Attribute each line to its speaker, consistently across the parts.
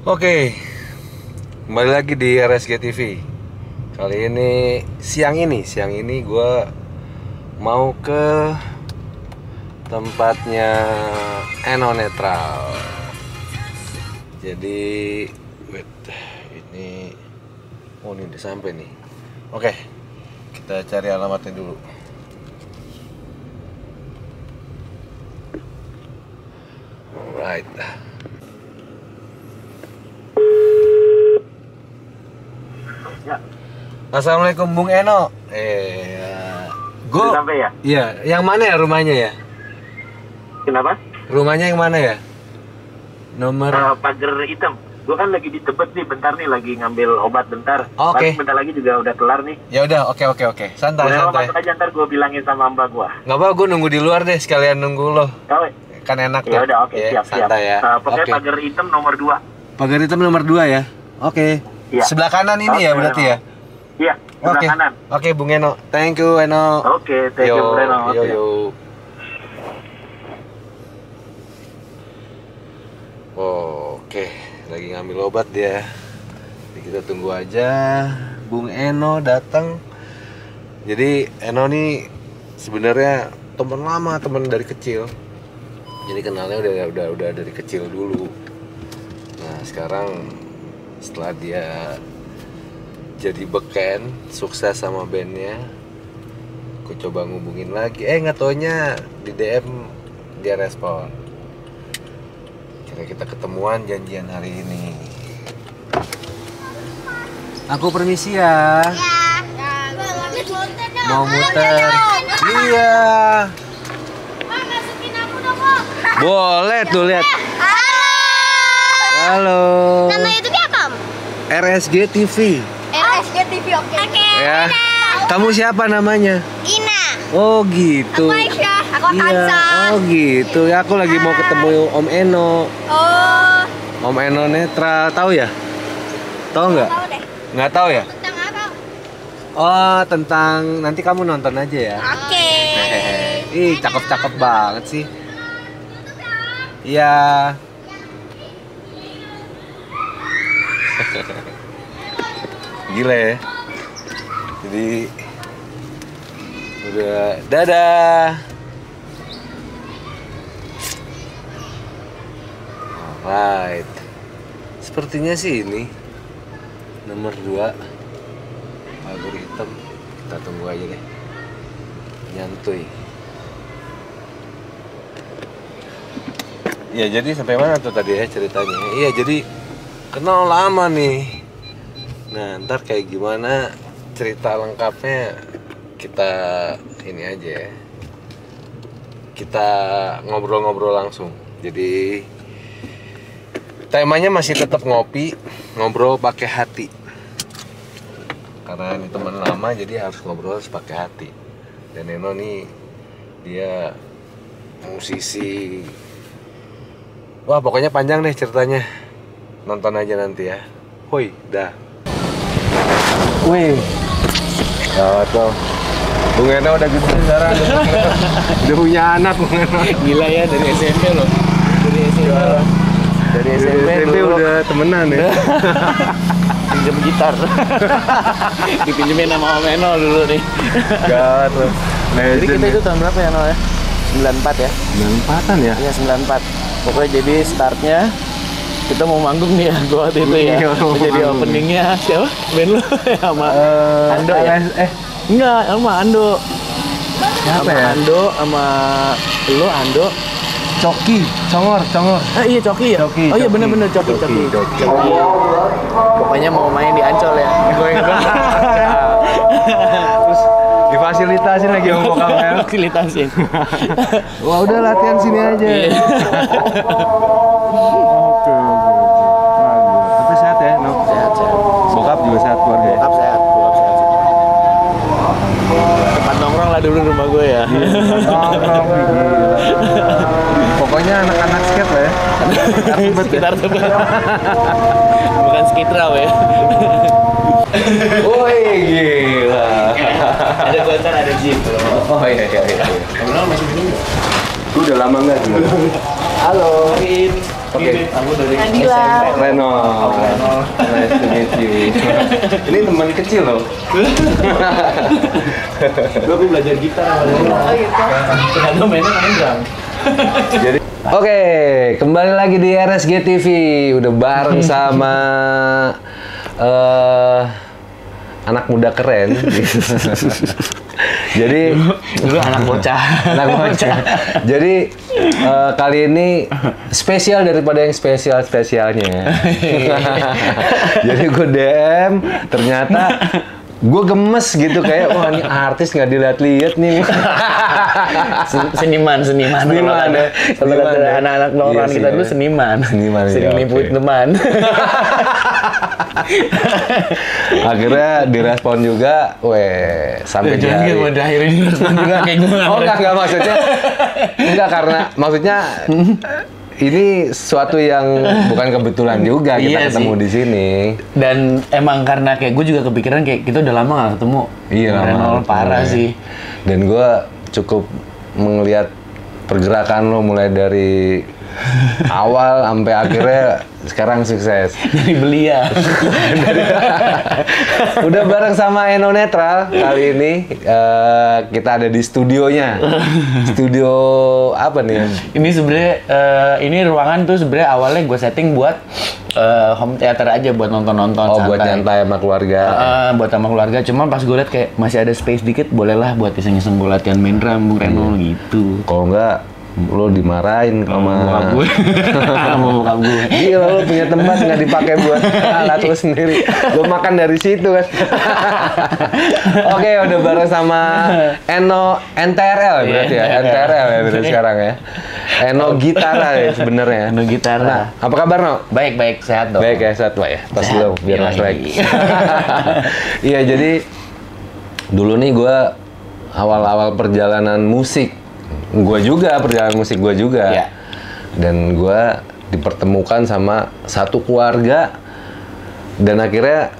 Speaker 1: Oke, kembali lagi di RSG TV. Kali ini siang ini gue mau ke tempatnya Eno Netral. Jadi, ini udah sampai nih. Oke, kita cari alamatnya dulu. Alright.
Speaker 2: Ya.
Speaker 1: Assalamualaikum Bung Eno.
Speaker 2: Sampai ya?
Speaker 1: Iya, yang mana ya rumahnya ya?
Speaker 2: Kenapa?
Speaker 1: Rumahnya yang mana ya? Nomor
Speaker 2: Pagar hitam. Gue kan lagi di Tebet nih, bentar nih lagi ngambil obat bentar.
Speaker 1: Oke.
Speaker 2: Paling bentar lagi juga udah kelar nih.
Speaker 1: Ya udah, oke. Santai.
Speaker 2: Udah masuk aja, ntar gue bilangin sama mbak gue.
Speaker 1: Nggak apa, gue nunggu di luar deh, sekalian nunggu lo.
Speaker 2: Tahu?
Speaker 1: Kan enak
Speaker 2: Ya
Speaker 1: tuh.
Speaker 2: udah, oke, siap.
Speaker 1: Santai ya.
Speaker 2: Pokoknya
Speaker 1: Oke.
Speaker 2: pagar hitam nomor 2.
Speaker 1: Pagar hitam nomor 2 ya. Oke.
Speaker 2: Iya.
Speaker 1: Sebelah kanan ini ya
Speaker 2: Oke,
Speaker 1: berarti ya.
Speaker 2: Iya, sebelah
Speaker 1: Oke.
Speaker 2: kanan.
Speaker 1: Oke, Bung Eno. Thank you, Eno.
Speaker 2: Oke, thank you, Reno. Oke.
Speaker 1: Yo. Oke, lagi ngambil obat dia. Jadi kita tunggu aja Bung Eno datang. Jadi Eno nih sebenarnya teman lama, teman dari kecil. Jadi kenalnya udah dari kecil dulu. Nah, sekarang setelah dia jadi beken, sukses sama bandnya, aku coba ngubungin lagi. Nggak taunya di DM dia respon. Kira kita ketemuan janjian hari ini. Aku permisi ya. Mau muter? Iya.
Speaker 3: Masukin aku dong, Kok.
Speaker 1: Boleh tuh lihat. Halo.
Speaker 3: Nama YouTube apa, Om?
Speaker 1: RSG TV.
Speaker 3: RSG TV, oke.
Speaker 1: Ya. Kamu siapa namanya?
Speaker 3: Ina.
Speaker 1: Oh gitu.
Speaker 3: Aku Aisyah. Aku
Speaker 1: Iya.
Speaker 3: Kansa.
Speaker 1: Oh gitu. Ya aku lagi mau ketemu Om Eno.
Speaker 3: Oh.
Speaker 1: Om Eno Netral. Tahu ya? Tahu nggak?
Speaker 3: Tahu deh.
Speaker 1: Nggak tahu ya?
Speaker 3: Tentang apa?
Speaker 1: Oh, tentang nanti kamu nonton aja ya.
Speaker 3: Oke.
Speaker 1: Ih, cakep-cakep banget sih. Iya. Gila ya. Jadi udah dadah. Alright. Sepertinya sih ini nomor 2 pagar hitam. Kita tunggu aja deh. Nyantuy. Ya jadi sampai mana tuh tadi ya ceritanya? Iya jadi kenal lama nih. Nah ntar kayak gimana cerita lengkapnya kita ini aja ya. Kita ngobrol-ngobrol langsung. Jadi temanya masih tetap ngopi, ngobrol pakai hati. Karena ini teman lama jadi harus ngobrol pakai hati. Dan Eno nih dia musisi. Wah pokoknya panjang deh ceritanya. Nonton aja nanti ya. Hoi, dah. Wih. Gawat loh. Bung Eno udah gede sekarang. Udah punya anak Bung Eno.
Speaker 4: Gila ya, dari SMP loh. Dari SMP loh. Dari SMP dulu.
Speaker 1: Udah temenan ya.
Speaker 4: Pinjem gitar. Dipinjemin sama Om Eno dulu nih.
Speaker 1: Gawat loh.
Speaker 4: Jadi kita itu tahun berapa ya, Eno ya? 94 ya?
Speaker 1: 94-an ya?
Speaker 4: Iya, 94. Pokoknya jadi startnya kita mau manggung nih ya, gua waktu itu ya.
Speaker 1: Iya, mau
Speaker 4: Jadi
Speaker 1: manggung.
Speaker 4: openingnya siapa? Band lu sama Ando ya? Enggak, sama Ando.
Speaker 1: Siapa
Speaker 4: Sama
Speaker 1: ya?
Speaker 4: Ando, sama lu Ando.
Speaker 1: Coki, Congor.
Speaker 4: Iya Coki ya?
Speaker 1: Coki,
Speaker 4: Oh iya
Speaker 1: Coki.
Speaker 4: bener-bener Coki.
Speaker 1: Coki.
Speaker 4: Pokoknya mau main di Ancol ya. Gue
Speaker 1: Terus difasilitasin lagi sama bokapnya.
Speaker 4: fasilitasin.
Speaker 1: Wah udah latihan sini aja.
Speaker 4: Iya.
Speaker 1: Oke. Tapi sehat ya, no?
Speaker 4: Sehat.
Speaker 1: Bokap juga sehat keluarga ya?
Speaker 4: Bokap sehat. Tempat nongkrong lah dulu rumah gue ya.
Speaker 1: Nongkrong, gila. Pokoknya anak-anak skate lah ya.
Speaker 4: Sekitar Tebet. Bukan skitrau ya.
Speaker 1: Woi gila.
Speaker 4: Ada gotar, ada jeep.
Speaker 1: Oh iya.
Speaker 4: Kamu masih minum nggak?
Speaker 1: Lu udah lama nggak? Halo. Oke.
Speaker 4: Aku dari
Speaker 3: Nadila.
Speaker 4: SMP.
Speaker 1: Reno. Nice to meet you. Ini teman kecil loh.
Speaker 4: Gue belajar gitar sama dia.
Speaker 3: Oh gitu.
Speaker 4: Ternyata mainnya main drum.
Speaker 1: Jadi oke, kembali lagi di RSG TV. Udah bareng sama anak muda keren. Jadi
Speaker 4: Dulu anak bocah.
Speaker 1: anak bocah. Jadi kali ini spesial daripada yang spesialnya. Jadi gue DM, ternyata gue gemes gitu kayak wah ini artis nggak dilihat-lihat nih.
Speaker 4: Seniman.
Speaker 1: Seniman, ya.
Speaker 4: Kalau
Speaker 1: Seniman,
Speaker 4: kata
Speaker 1: ya.
Speaker 4: anak-anak
Speaker 1: Iya
Speaker 4: nongkrong
Speaker 1: sih,
Speaker 4: kita
Speaker 1: ya.
Speaker 4: dulu seniman.
Speaker 1: Seniman, ya,
Speaker 4: nipuin
Speaker 1: oke.
Speaker 4: teman.
Speaker 1: Akhirnya direspon juga, weh sampai
Speaker 4: Jangan
Speaker 1: jari.
Speaker 4: gue akhirin respon juga kayak gue.
Speaker 1: Oh enggak maksudnya enggak karena maksudnya ini suatu yang bukan kebetulan juga kita
Speaker 4: Iya
Speaker 1: ketemu
Speaker 4: sih.
Speaker 1: di sini.
Speaker 4: Dan emang karena kayak gue juga kepikiran kayak kita udah lama gak ketemu.
Speaker 1: Iya lama.
Speaker 4: Renol parah
Speaker 1: Iya.
Speaker 4: sih.
Speaker 1: Dan gue cukup melihat pergerakan lo mulai dari awal sampai akhirnya sekarang sukses.
Speaker 4: Dari belia.
Speaker 1: Udah bareng sama Eno Netral kali ini kita ada di studionya. Studio apa nih?
Speaker 4: Ini sebenarnya ini ruangan tuh sebenarnya awalnya gue setting buat home theater aja buat nonton-nonton
Speaker 1: Oh
Speaker 4: santai.
Speaker 1: buat nyantai sama keluarga.
Speaker 4: Buat sama keluarga, cuma pas gue liat kayak masih ada space dikit, bolehlah buat iseng-iseng gue latihan main drum, Bung Renol gitu.
Speaker 1: Kalau enggak lo dimarahin sama
Speaker 4: Bokap gue. Sama bokap gue.
Speaker 1: Gila lo punya tempat nggak dipakai buat alat lo sendiri. Lo makan dari situ kan. Oke, udah bareng sama Eno NTRL berarti ya.
Speaker 4: Iya,
Speaker 1: NTRL ya berarti sekarang ya. Eno Gitara ya sebenarnya.
Speaker 4: Eno Gitara.
Speaker 1: Nah, apa kabar No?
Speaker 4: Baik-baik, sehat dong.
Speaker 1: Baik ya, sehat Pak ya. Tas
Speaker 4: Sehat.
Speaker 1: dulu biar nggak
Speaker 4: Yoi.
Speaker 1: selek. Iya, jadi dulu nih gue awal-awal perjalanan musik. Gue juga, perjalanan musik gue juga.
Speaker 4: Iya.
Speaker 1: Dan gue dipertemukan sama satu keluarga dan akhirnya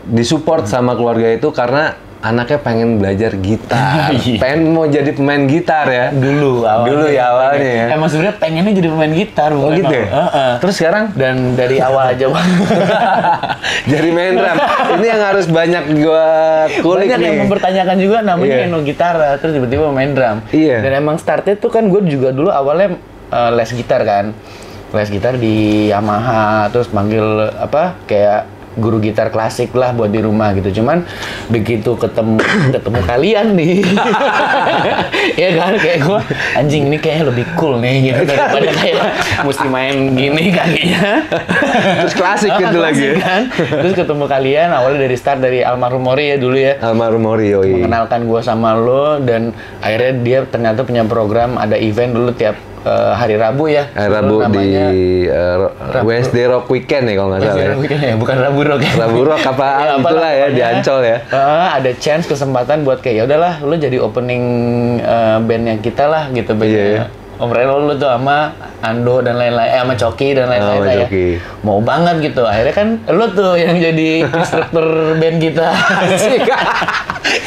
Speaker 1: disupport sama keluarga itu karena anaknya pengen belajar gitar,
Speaker 4: Iya.
Speaker 1: pengen mau jadi pemain gitar ya.
Speaker 4: Dulu awalnya.
Speaker 1: Dulu ya awalnya ya.
Speaker 4: Emang sebenarnya pengennya jadi pemain gitar,
Speaker 1: Oh
Speaker 4: Bung
Speaker 1: gitu
Speaker 4: Renol.
Speaker 1: ya? Terus sekarang
Speaker 4: Dan dari awal aja
Speaker 1: jadi main drum. Ini yang harus banyak gua kulik
Speaker 4: banyak
Speaker 1: nih.
Speaker 4: yang mempertanyakan juga namanya
Speaker 1: Iya.
Speaker 4: Eno Gitara, terus tiba-tiba main drum.
Speaker 1: Iya.
Speaker 4: Dan emang startnya tuh kan gue juga dulu awalnya les gitar kan, les gitar di Yamaha, terus manggil apa kayak guru gitar klasik lah buat di rumah gitu. Cuman begitu ketemu kalian nih, ya kan kayak gue anjing ini kayaknya lebih cool nih gitu daripada kayak mesti main gini kakinya.
Speaker 1: Terus klasik gitu lagi.
Speaker 4: Kan? Terus ketemu kalian awalnya dari start dari almarhum Mori ya dulu ya.
Speaker 1: Almarhum Mori, yoi.
Speaker 4: Mengenalkan gue sama lo dan akhirnya dia ternyata punya program ada event dulu tiap hari Rabu ya.
Speaker 1: Rabu
Speaker 4: Dulu
Speaker 1: di
Speaker 4: namanya
Speaker 1: Wednesday Rock Weekend ya kalau nggak salah ya.
Speaker 4: Weekend ya, bukan Rabu Rock ya.
Speaker 1: Rabu Rock apa itulah ya di Ancol ya.
Speaker 4: Ada chance kesempatan buat kayak ya udahlah lo jadi opening bandnya kita lah gitu bandnya.
Speaker 1: Iya.
Speaker 4: Om Renol lu tuh sama Ando dan lain-lain, sama Coki dan lain-lain
Speaker 1: Sama
Speaker 4: lah ya.
Speaker 1: Coki.
Speaker 4: Mau banget gitu. Akhirnya kan lu tuh yang jadi instruktur band kita.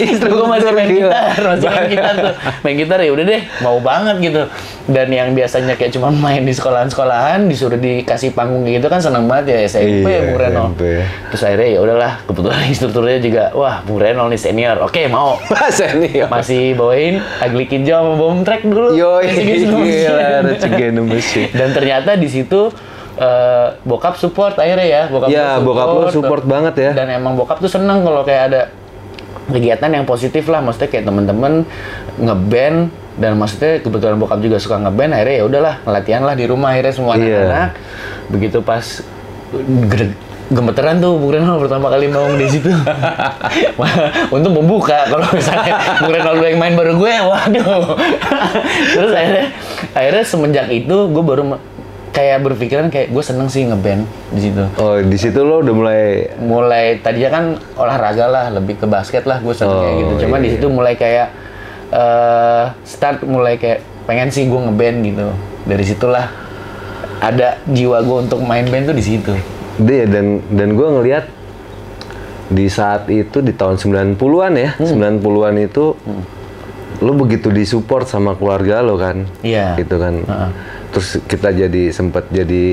Speaker 4: Gue masih main gitar, masih main gitar tuh. Main gitar ya udah deh, mau banget gitu. Dan yang biasanya kayak cuma main di sekolahan-sekolahan, disuruh dikasih panggung gitu kan seneng banget ya SMP ya Bung Renol.
Speaker 1: SMP.
Speaker 4: Terus akhirnya ya udahlah, kebetulan instrukturnya juga, wah Bung Renol nih senior, oke mau.
Speaker 1: Senior.
Speaker 4: Masih bawain Ugly Kid Joe sama Bomb Track dulu.
Speaker 1: Yoi,
Speaker 4: Masih gitu
Speaker 1: gila, Rage Against the Machine.
Speaker 4: Dan ternyata di situ bokap support akhirnya ya.
Speaker 1: Ya, bokap lo support banget ya.
Speaker 4: Dan emang bokap tuh seneng kalau kayak ada kegiatan yang positif lah, maksudnya kayak temen-temen ngeband dan maksudnya kebetulan bokap juga suka ngeband, akhirnya ya udahlah latihan lah di rumah akhirnya semua
Speaker 1: Iya.
Speaker 4: anak-anak. Begitu pas gemeteran tuh Bung Renol pertama kali maung di situ. Untuk membuka kalau misalnya Bung Renol dulu yang main baru gue, waduh. Terus akhirnya semenjak itu gue baru kayak berpikiran kayak gue seneng sih ngeband di situ.
Speaker 1: Oh, di situ lo udah
Speaker 4: Mulai tadinya kan olahraga lah, lebih ke basket lah gue seneng kayak gitu. Cuman di situ mulai kayak start mulai kayak pengen sih gue ngeband gitu. Dari situlah ada jiwa gue untuk main band tuh di situ.
Speaker 1: Deh, dan gue ngelihat di saat itu di tahun 90-an ya, 90-an itu lu begitu disupport sama keluarga lo kan,
Speaker 4: Iya.
Speaker 1: gitu kan. Terus kita sempat jadi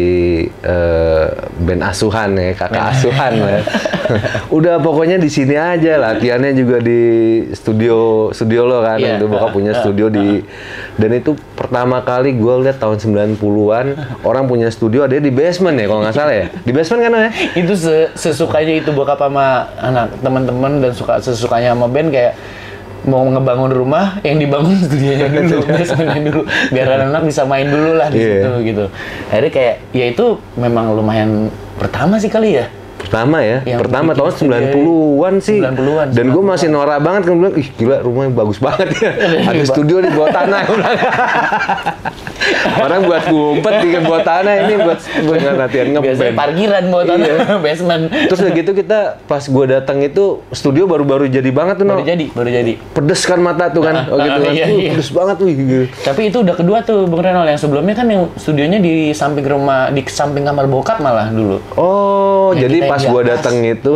Speaker 1: band asuhan ya, kakak asuhan ya. Udah pokoknya di sini aja, latihannya juga di studio lo kan.
Speaker 4: Iya.
Speaker 1: Itu bokap punya studio dan itu pertama kali gue lihat tahun 90-an orang punya studio ada di basement ya kalau nggak salah ya. Di basement kan ya?
Speaker 4: Itu sesukanya itu bokap sama anak teman-teman dan sesukanya sama band kayak mau ngebangun rumah yang dibangun studionya dulu, basementnya dulu, biar anak-anak bisa main dulu lah di situ gitu. Akhirnya kayak ya itu memang lumayan pertama sih kali ya.
Speaker 1: Pertama ya,
Speaker 4: Yang
Speaker 1: pertama
Speaker 4: bikin
Speaker 1: tahun
Speaker 4: studio
Speaker 1: 90-an sih.
Speaker 4: 90-an,
Speaker 1: Dan gue masih norak banget kan bilang, ih gila rumahnya bagus banget ya. Ada studio di bawah tanah. Orang buat ngumpet di bawah tanah ini buat latihan ngeband.
Speaker 4: Biasanya parkiran buat tanah, basement.
Speaker 1: Terus udah gitu kita pas gue datang itu studio baru-baru jadi banget tuh, No.
Speaker 4: Baru jadi.
Speaker 1: Pedes kan mata tuh kan, oh gitu kan.
Speaker 4: Iya.
Speaker 1: Pedes banget wih gitu.
Speaker 4: Tapi itu udah kedua tuh Bung Renol, yang sebelumnya kan yang studionya di samping rumah, di samping kamar bokap malah dulu.
Speaker 1: Oh,
Speaker 4: Yang
Speaker 1: jadi
Speaker 4: kita
Speaker 1: pas
Speaker 4: yang di
Speaker 1: gue
Speaker 4: atas.
Speaker 1: datang itu,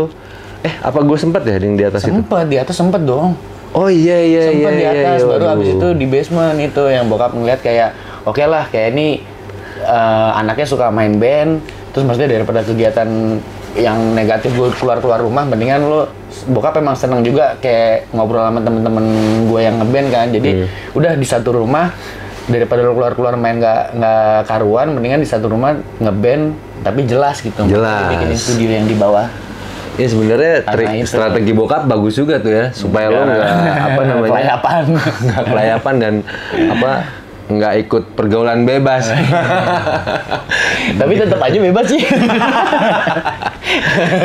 Speaker 1: apa gue sempet ya yang di atas itu?
Speaker 4: Di atas sempet dong.
Speaker 1: Oh iya
Speaker 4: Sempet di atas, baru
Speaker 1: waduh.
Speaker 4: abis itu di basement itu yang bokap ngeliat kayak oke lah kayak ini anaknya suka main band, terus maksudnya daripada kegiatan yang negatif gue keluar rumah, mendingan lo bokap emang seneng juga kayak ngobrol sama temen-temen gue yang ngeband kan, jadi udah di satu rumah daripada lo keluar main nggak karuan, mendingan di satu rumah ngeband tapi jelas gitu.
Speaker 1: Jelas.
Speaker 4: Bikin studio yang di bawah.
Speaker 1: Ya sebenarnya
Speaker 4: Karena itu.
Speaker 1: strategi bokap bagus juga tuh ya supaya lo nggak apa namanya
Speaker 4: Kelayapan.
Speaker 1: nggak kelayapan dan nggak ikut pergaulan bebas.
Speaker 4: Tapi tetap aja bebas sih.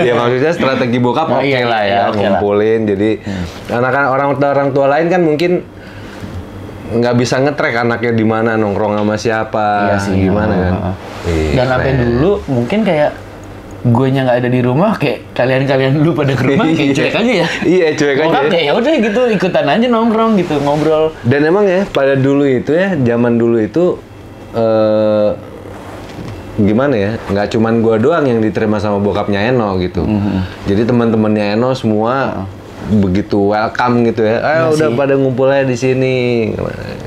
Speaker 1: Ya maksudnya strategi bokap
Speaker 4: Oh,
Speaker 1: oke
Speaker 4: iya,
Speaker 1: lah ya,
Speaker 4: iya, oke lah.
Speaker 1: ngumpulin. Jadi orang tua lain kan mungkin nggak bisa ngetrack anaknya di mana nongkrong sama siapa,
Speaker 4: Iya sih,
Speaker 1: gimana kan.
Speaker 4: Dan sampai
Speaker 1: Keren.
Speaker 4: dulu mungkin kayak gue nya nggak ada di rumah, kayak kalian dulu pada ke rumah kayak cuek aja ya.
Speaker 1: Iya cuek aja.
Speaker 4: Orang kayak ya udah gitu ikutan aja nongkrong gitu ngobrol.
Speaker 1: Dan emang ya pada dulu itu ya, zaman dulu itu gimana ya? Nggak cuman gua doang yang diterima sama bokapnya Eno gitu. Jadi teman-temannya Eno semua begitu welcome gitu ya.
Speaker 4: Iya
Speaker 1: Udah
Speaker 4: sih.
Speaker 1: pada ngumpulnya di sini.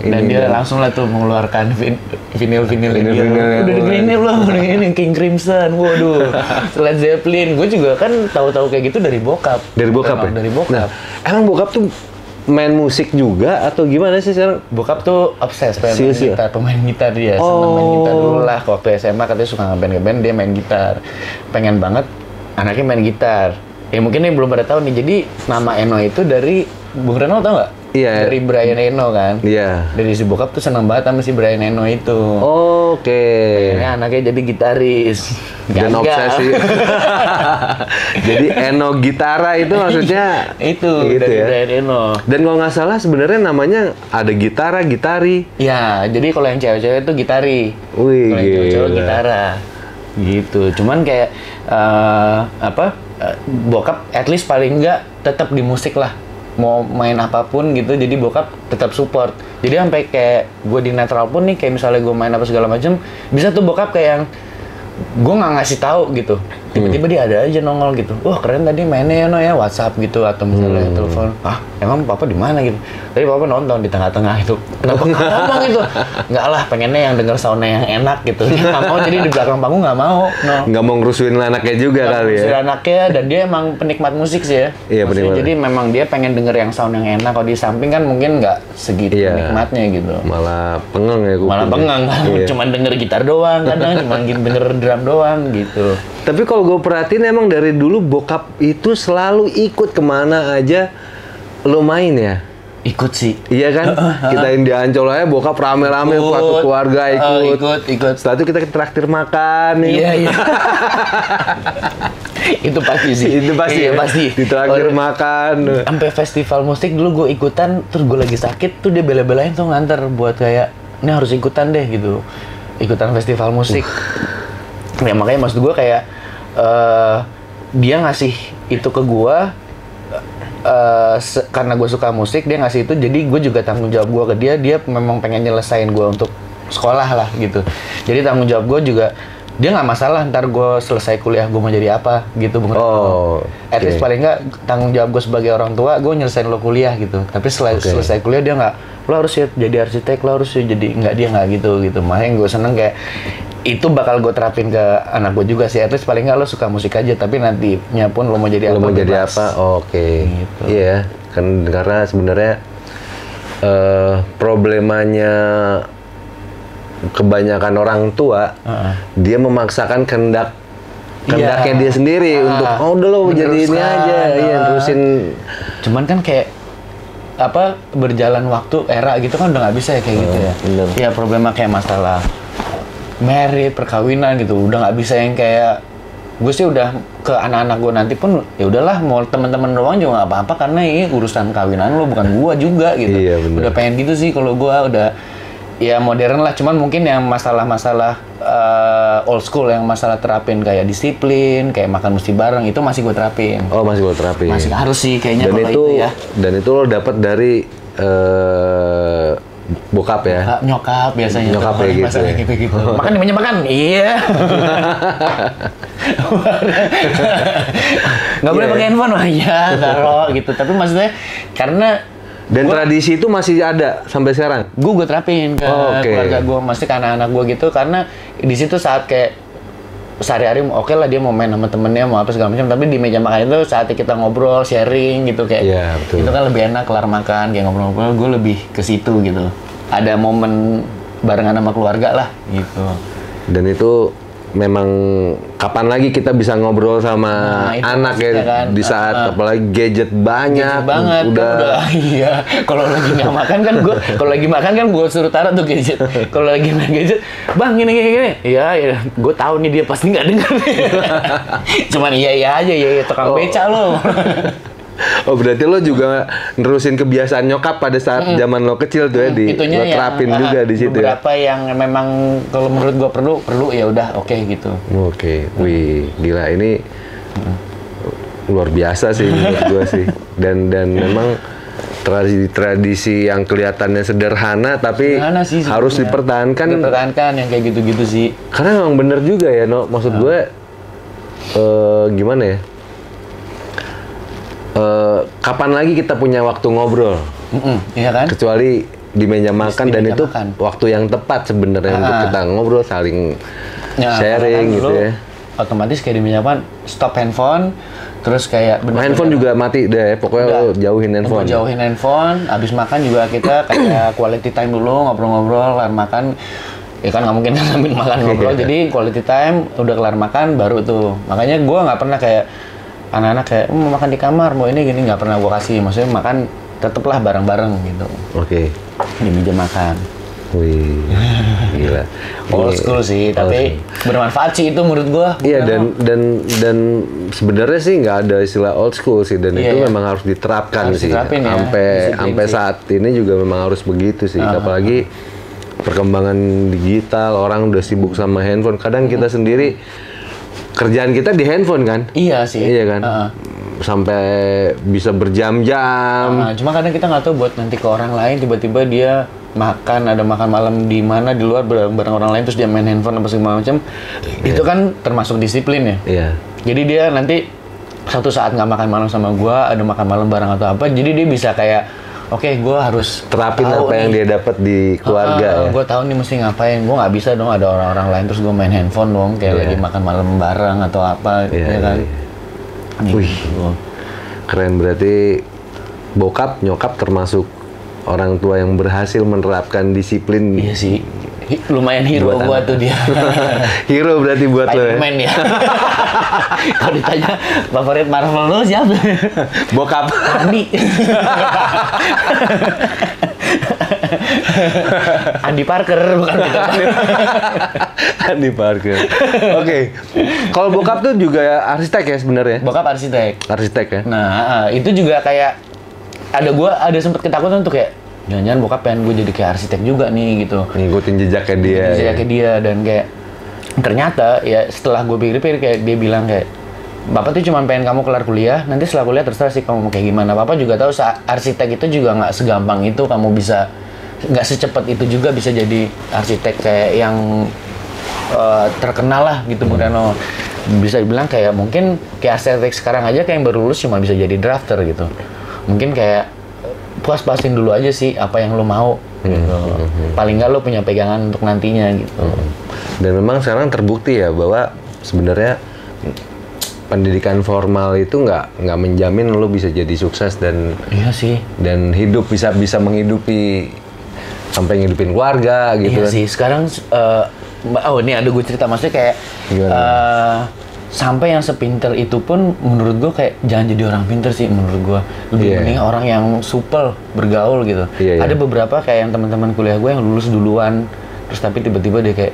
Speaker 4: Dan dia langsung lah tuh mengeluarkan vinyl dia.
Speaker 1: Vinyl-vinylnya.
Speaker 4: Udah dengerin lo, ini King Crimson, waduh, Led Zeppelin. Gue juga kan tahu-tahu kayak gitu dari bokap.
Speaker 1: dari bokap
Speaker 4: Emang
Speaker 1: ya.
Speaker 4: Dari bokap.
Speaker 1: Nah, emang bokap tuh main musik juga atau gimana sih sekarang?
Speaker 4: Bokap tuh obses pengen main
Speaker 1: Serius ya?
Speaker 4: gitar, pemain gitar dia. Seneng main gitar dulu lah. Waktu SMA katanya suka ngeband, dia main gitar. Pengen banget anaknya main gitar. Ya mungkin ini belum pada tahu nih. Jadi nama Eno itu dari Bung Renol tau nggak?
Speaker 1: Iya.
Speaker 4: Dari Brian Eno kan.
Speaker 1: Iya.
Speaker 4: Dari si bokap tuh seneng banget sama si Brian Eno itu.
Speaker 1: Oke.
Speaker 4: Akhirnya anaknya jadi gitaris.
Speaker 1: Dan
Speaker 4: Gagal.
Speaker 1: obsesi. Jadi Eno Gitara itu maksudnya
Speaker 4: itu
Speaker 1: gitu
Speaker 4: dari
Speaker 1: ya.
Speaker 4: Brian Eno.
Speaker 1: Dan kalau nggak salah sebenarnya namanya ada gitara, gitari.
Speaker 4: Ya, jadi kalau yang cewek-cewek itu gitari.
Speaker 1: Wih,
Speaker 4: Kalau yang cowok-cowok
Speaker 1: gila.
Speaker 4: gitara. Gitu. Cuman kayak bokap at least paling enggak tetap di musik lah. Mau main apapun gitu, jadi bokap tetap support. Jadi sampai kayak gue di netral pun nih, kayak misalnya gue main apa segala macam, bisa tuh bokap kayak yang gue nggak ngasih tahu gitu, tiba-tiba dia ada aja nongol gitu. Wah keren tadi mainnya ya, No ya, WhatsApp gitu atau misalnya telepon. Ah emang papa di mana gitu? Tadi papa nonton di tengah-tengah itu. Kenapa nggak ngomong gitu? Nggak lah, pengennya yang denger soundnya yang enak gitu. Dia nggak mau, jadi di belakang panggung nggak mau. No.
Speaker 1: Nggak mau ngerusuin anaknya juga kali ya.
Speaker 4: Si anaknya, dan dia emang penikmat musik sih ya.
Speaker 1: Iya,
Speaker 4: Maksudnya
Speaker 1: penikmat.
Speaker 4: jadi memang dia pengen denger yang sound yang enak. Kalau di samping kan mungkin nggak segitu
Speaker 1: Iya.
Speaker 4: nikmatnya gitu.
Speaker 1: Malah pengeng ya kupingnya.
Speaker 4: Malah bengang kan,
Speaker 1: Iya.
Speaker 4: cuman denger gitar doang, kadang cuman denger drum doang gitu.
Speaker 1: Tapi kalau gue perhatiin emang dari dulu bokap itu selalu ikut kemana aja lo main ya.
Speaker 4: Ikut sih.
Speaker 1: Iya kan? Kita yang di Ancol aja bokap rame-rame satu keluarga ikut. Setelah itu kita traktir makan nih.
Speaker 4: Iya, iya. Itu pasti sih.
Speaker 1: Itu pasti
Speaker 4: Iya,
Speaker 1: ya?
Speaker 4: pasti.
Speaker 1: Ditraktir makan.
Speaker 4: Sampai festival musik dulu gue ikutan, terus gue lagi sakit tuh dia bela-belain tuh nganter buat kayak, ini harus ikutan deh gitu. Ikutan festival musik. Ya makanya maksud gue kayak, dia ngasih itu ke gue, karena gue suka musik, dia ngasih itu, jadi gue juga tanggung jawab gue ke dia memang pengen nyelesain gue untuk sekolah lah gitu. Jadi tanggung jawab gue juga dia nggak masalah ntar gue selesai kuliah gue mau jadi apa gitu Bung Retno.
Speaker 1: Oh,
Speaker 4: At least
Speaker 1: oke.
Speaker 4: paling nggak tanggung jawab gue sebagai orang tua gue nyelesain lo kuliah gitu. Tapi selesai kuliah dia nggak, lo harus ya jadi arsitek, lo harus ya jadi nggak, dia nggak gitu. Makanya gue seneng kayak itu bakal gue terapin ke anak gue juga sih. At least paling nggak lo suka musik aja, tapi nantinya pun lo mau jadi
Speaker 1: Lo
Speaker 4: apa
Speaker 1: mau jadi
Speaker 4: bebas.
Speaker 1: apa? Oke.
Speaker 4: Gitu.
Speaker 1: Iya, kan karena sebenarnya problemanya kebanyakan orang tua, dia memaksakan kehendaknya dia sendiri untuk udah lo jadi ini aja, iya terusin.
Speaker 4: Cuman kan kayak apa berjalan waktu era gitu kan udah nggak bisa ya kayak gitu ya.
Speaker 1: bener.
Speaker 4: Iya problema kayak masalah married, perkawinan gitu udah nggak bisa yang kayak gue sih udah ke anak-anak gue nanti pun ya udahlah mau teman-teman doang juga nggak apa-apa karena ini urusan kawinan lo bukan gue juga gitu.
Speaker 1: Iya, bener.
Speaker 4: Udah pengen gitu sih kalau gue udah ya modern lah, cuman mungkin yang masalah-masalah old school yang masalah terapin kayak disiplin, kayak makan mesti bareng itu masih gue terapin.
Speaker 1: Oh, masih lo terapin.
Speaker 4: Masih harus sih kayaknya
Speaker 1: Dan
Speaker 4: kalau
Speaker 1: itu,
Speaker 4: itu ya.
Speaker 1: dan itu lo dapat dari bokap ya.
Speaker 4: Nyokap biasanya.
Speaker 1: Nyokap ya gitu ya.
Speaker 4: Gitu. Makan dimana makan? Iya. Nggak boleh pakai handphone, wah iya taruh gitu. Tapi maksudnya karena
Speaker 1: Dan tradisi itu masih ada sampai sekarang.
Speaker 4: gue terapin ke
Speaker 1: Oke.
Speaker 4: keluarga gue, mesti ke anak-anak gue gitu karena di situ saat kayak sehari-hari oke lah dia mau main sama temennya mau apa segala macam, tapi di meja makan itu saatnya kita ngobrol sharing gitu kayak
Speaker 1: Iya, betul.
Speaker 4: itu kan lebih enak kelar makan kayak ngobrol-ngobrol, gue lebih ke situ gitu, ada momen barengan sama keluarga lah gitu.
Speaker 1: Dan itu memang kapan lagi kita bisa ngobrol sama
Speaker 4: Nah, itu
Speaker 1: anak ya
Speaker 4: maksudnya kan.
Speaker 1: di saat apalagi gadget banyak,
Speaker 4: Gadget banget
Speaker 1: udah
Speaker 4: iya, kalau lagi nggak makan kan gue, kalau lagi makan kan gue suruh taruh tuh gadget, kalau lagi main gadget bang gini ya gue tahu nih dia pasti nggak dengar cuman iya aja ya tukang beca lo.
Speaker 1: Oh, berarti lo juga nerusin kebiasaan nyokap pada saat zaman lo kecil tuh ya,
Speaker 4: Itunya
Speaker 1: lo terapin juga di situ ya.
Speaker 4: beberapa yang memang kalau menurut gue perlu ya udah oke gitu.
Speaker 1: Oke, wih, gila ini luar biasa sih menurut gue sih. Dan memang tradisi yang kelihatannya sederhana tapi
Speaker 4: Sederhana sih sebenarnya.
Speaker 1: harus dipertahankan.
Speaker 4: Dipertahankan yang kayak gitu-gitu sih.
Speaker 1: Karena memang bener juga ya, No. Maksud gue gimana ya? Kapan lagi kita punya waktu ngobrol?
Speaker 4: Iya kan?
Speaker 1: Kecuali di meja makan,
Speaker 4: Di
Speaker 1: dan
Speaker 4: meja
Speaker 1: itu
Speaker 4: makan.
Speaker 1: waktu yang tepat sebenarnya untuk kita ngobrol, saling
Speaker 4: Ya,
Speaker 1: sharing
Speaker 4: karena kan
Speaker 1: gitu
Speaker 4: lu
Speaker 1: ya.
Speaker 4: Otomatis kayak di meja makan stop handphone, terus kayak
Speaker 1: Handphone juga mati deh, pokoknya lo jauhin handphone.
Speaker 4: Jauhin handphone, abis makan juga kita kayak quality time dulu, ngobrol-ngobrol, kelar makan. Ya kan nggak mungkin sambil makan ngobrol, jadi quality time, udah kelar makan baru tuh. Makanya gue nggak pernah kayak anak-anak kayak mau makan di kamar, mau ini gini, nggak pernah gue kasih. Maksudnya makan teteplah bareng-bareng gitu
Speaker 1: Oke.
Speaker 4: di meja makan.
Speaker 1: Wih, gila.
Speaker 4: Old school sih, tapi bermanfaat sih itu menurut gue.
Speaker 1: Iya, dan sebenarnya sih nggak ada istilah old school sih, dan
Speaker 4: Iya,
Speaker 1: itu
Speaker 4: iya.
Speaker 1: memang harus diterapkan
Speaker 4: Harus
Speaker 1: sih.
Speaker 4: diterapin ya, disiplin
Speaker 1: Sampai
Speaker 4: sih.
Speaker 1: saat ini juga memang harus begitu sih. Apalagi perkembangan digital, orang udah sibuk sama handphone. Kadang kita sendiri kerjaan kita di handphone kan?
Speaker 4: Iya sih.
Speaker 1: Iya kan? Sampai bisa berjam-jam.
Speaker 4: Cuma kadang kita nggak tahu buat nanti ke orang lain tiba-tiba dia ada makan malam di mana di luar bareng orang lain terus dia main handphone apa segala macam. Itu kan termasuk disiplin ya.
Speaker 1: Iya.
Speaker 4: Jadi dia nanti satu saat nggak makan malam sama gua, ada makan malam bareng atau apa, jadi dia bisa kayak oke, gua harus
Speaker 1: Terapin
Speaker 4: tahu
Speaker 1: apa yang
Speaker 4: nih.
Speaker 1: dia dapat di keluarga ya.
Speaker 4: Gue tahu nih mesti ngapain, gue nggak bisa dong ada orang-orang lain terus gue main handphone dong kayak
Speaker 1: Iya.
Speaker 4: lagi makan malam bareng atau apa,
Speaker 1: Iya,
Speaker 4: ya kan?
Speaker 1: iya. Wih.
Speaker 4: Gitu.
Speaker 1: Keren, berarti bokap, nyokap termasuk orang tua yang berhasil menerapkan disiplin.
Speaker 4: Iya sih, lumayan hero
Speaker 1: Buat
Speaker 4: gua
Speaker 1: anak.
Speaker 4: tuh dia.
Speaker 1: Hero berarti buat lo ya.
Speaker 4: Spiderman ya. Kalau ditanya favorit Marvel lo siapa?
Speaker 1: Bokap.
Speaker 4: Andi. Andi Parker bukan Peter Parker.
Speaker 1: Andy Parker. Oke. Kalau bokap tuh juga arsitek ya sebenarnya.
Speaker 4: Bokap arsitek.
Speaker 1: Arsitek ya.
Speaker 4: Nah, itu juga kayak ada sempet ketakutan tuh kayak jangan-jangan bokap pengen gue jadi kayak arsitek juga nih gitu.
Speaker 1: Ngikutin jejaknya dia.
Speaker 4: Jadi kayak dia dan kayak ternyata ya setelah gue pikir-pikir kayak dia bilang kayak Bapak tuh cuma pengen kamu kelar kuliah, nanti setelah kuliah terserah sih kamu mau kayak gimana. Bapak juga tahu arsitek itu juga nggak segampang itu, kamu bisa nggak secepat itu juga bisa jadi arsitek kayak yang terkenal lah gitu Bung Reno. Bisa dibilang kayak mungkin kayak estetik sekarang aja kayak yang baru lulus cuma bisa jadi drafter gitu. Mungkin kayak puas-puasin dulu aja sih apa yang lo mau gitu. Paling nggak lo punya pegangan untuk nantinya gitu.
Speaker 1: Dan memang sekarang terbukti ya bahwa sebenarnya pendidikan formal itu nggak menjamin lo bisa jadi sukses dan
Speaker 4: Iya sih.
Speaker 1: dan hidup bisa menghidupi sampai ngidupin keluarga gitu
Speaker 4: Iya
Speaker 1: kan.
Speaker 4: sih. Sekarang oh ini ada gue cerita maksudnya kayak sampai yang sepinter itu pun menurut gue kayak jangan jadi orang pinter sih menurut gue. Lebih
Speaker 1: Iya.
Speaker 4: mending orang yang supel bergaul gitu.
Speaker 1: Iya, iya.
Speaker 4: Ada beberapa kayak yang teman-teman kuliah gue yang lulus duluan terus tapi tiba-tiba dia kayak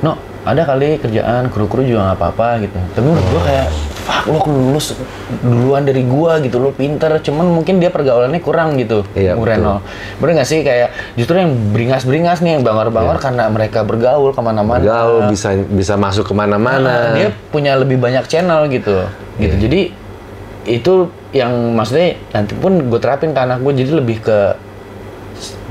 Speaker 4: no ada kali kerjaan kru-kru juga nggak apa-apa gitu. Tapi menurut gue kayak fuck lo lulus duluan dari gua gitu lo pinter cuman mungkin dia pergaulannya kurang gitu.
Speaker 1: Iya,
Speaker 4: Bung Reno. Bener nggak sih kayak justru yang beringas-beringas nih yang bangor-bangor karena mereka bergaul kemana-mana.
Speaker 1: Bergaul bisa masuk kemana-mana.
Speaker 4: Dia punya lebih banyak channel gitu. Gitu. Jadi itu yang maksudnya nanti pun gue terapin ke anak gue jadi lebih ke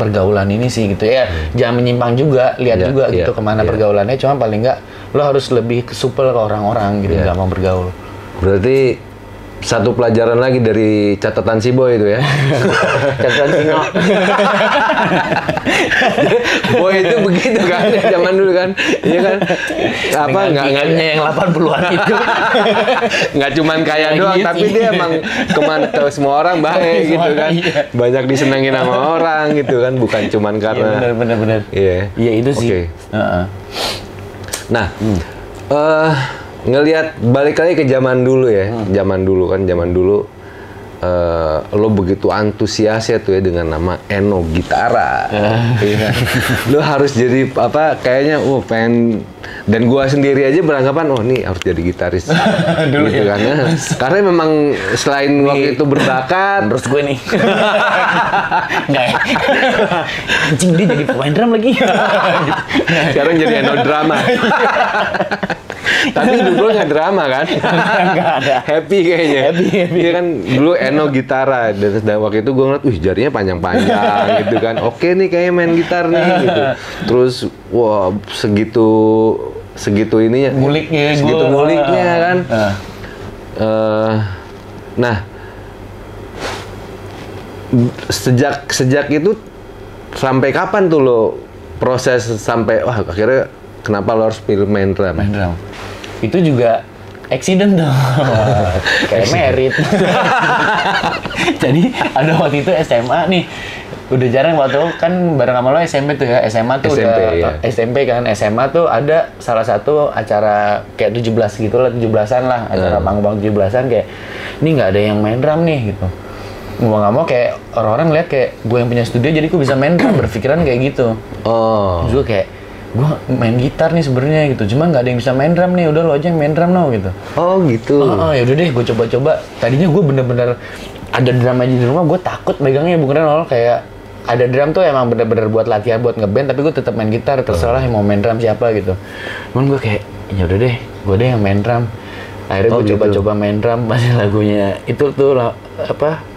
Speaker 4: pergaulan ini sih gitu ya. Jangan menyimpang juga, lihat
Speaker 1: Iya,
Speaker 4: juga
Speaker 1: iya,
Speaker 4: gitu kemana
Speaker 1: iya.
Speaker 4: pergaulannya. Cuma paling nggak lo harus lebih supel ke orang-orang gitu,
Speaker 1: Iya.
Speaker 4: gampang bergaul.
Speaker 1: Berarti satu pelajaran lagi dari catatan si Boy itu ya.
Speaker 4: Catatan singo.
Speaker 1: Boy itu begitu kan zaman dulu kan. Iya kan? Apa
Speaker 4: Dengan giganya yang 80-an itu.
Speaker 1: nggak cuman kaya doang
Speaker 4: Iya
Speaker 1: tapi
Speaker 4: sih.
Speaker 1: dia emang ke semua orang baik gitu kan.
Speaker 4: Iya.
Speaker 1: Banyak disenangin sama orang gitu kan bukan cuman
Speaker 4: Iya
Speaker 1: karena
Speaker 4: benar.
Speaker 1: Iya.
Speaker 4: Iya itu sih.
Speaker 1: Oke.
Speaker 4: Heeh.
Speaker 1: Nah, ngelihat balik lagi ke zaman dulu ya, zaman dulu lo begitu antusias ya tuh ya dengan nama Eno Gitara, iya kan? Lo harus jadi apa? Kayaknya, pengen dan gua sendiri aja beranggapan, nih harus jadi gitaris,
Speaker 4: Dulu
Speaker 1: gitu
Speaker 4: ya.
Speaker 1: kan? Ya. Karena memang selain waktu itu berbakat,
Speaker 4: Terus gue nih. Nggak ya? Anjing dia jadi pemain drum lagi.
Speaker 1: sekarang jadi Eno Drama. Tapi dulu nggak drama kan?
Speaker 4: Nggak ada.
Speaker 1: Happy kayaknya.
Speaker 4: Happy.
Speaker 1: Iya kan dulu Eno Gitara dan waktu itu gue ngeliat, jarinya panjang-panjang gitu kan. Oke nih kayaknya main gitar nih gitu. Terus wah segitu ininya.
Speaker 4: Nguliknya
Speaker 1: Segitu
Speaker 4: gua.
Speaker 1: nguliknya kan. Nah sejak itu sampai kapan tuh lo proses sampai akhirnya kenapa lo harus pilih main drum?
Speaker 4: Main drum. Itu juga accident tuh. Kayak merit. Jadi ada waktu itu SMA nih. Udah jarang waktu kan bareng sama lo SMP tuh ya. SMA tuh
Speaker 1: SMP,
Speaker 4: udah
Speaker 1: ya.
Speaker 4: SMP kan. SMA tuh ada salah satu acara kayak 17 gitu lah, 17-an lah. Acara panggung 17-an kayak ini nggak ada yang main drum nih gitu. Mau nggak mau kayak orang-orang lihat kayak gue yang punya studio jadi gue bisa main drum, berpikiran kayak gitu.
Speaker 1: Oh.
Speaker 4: Terus gue kayak gue main gitar nih sebenarnya gitu, cuman nggak ada yang bisa main drum nih, udah lo aja yang main drum no gitu.
Speaker 1: Oh gitu.
Speaker 4: Ya udah deh, gue coba-coba. Tadinya gue bener-bener ada drum aja di rumah, gue takut megangnya bukan kayak ada drum tuh emang bener-bener buat latihan buat ngeband, tapi gue tetap main gitar, terserah yang mau main drum siapa gitu. Cuman gue kayak ya udah deh, gue deh yang main drum. Akhirnya gue
Speaker 1: gitu.
Speaker 4: coba-coba main drum, masih lagunya itu tuh apa?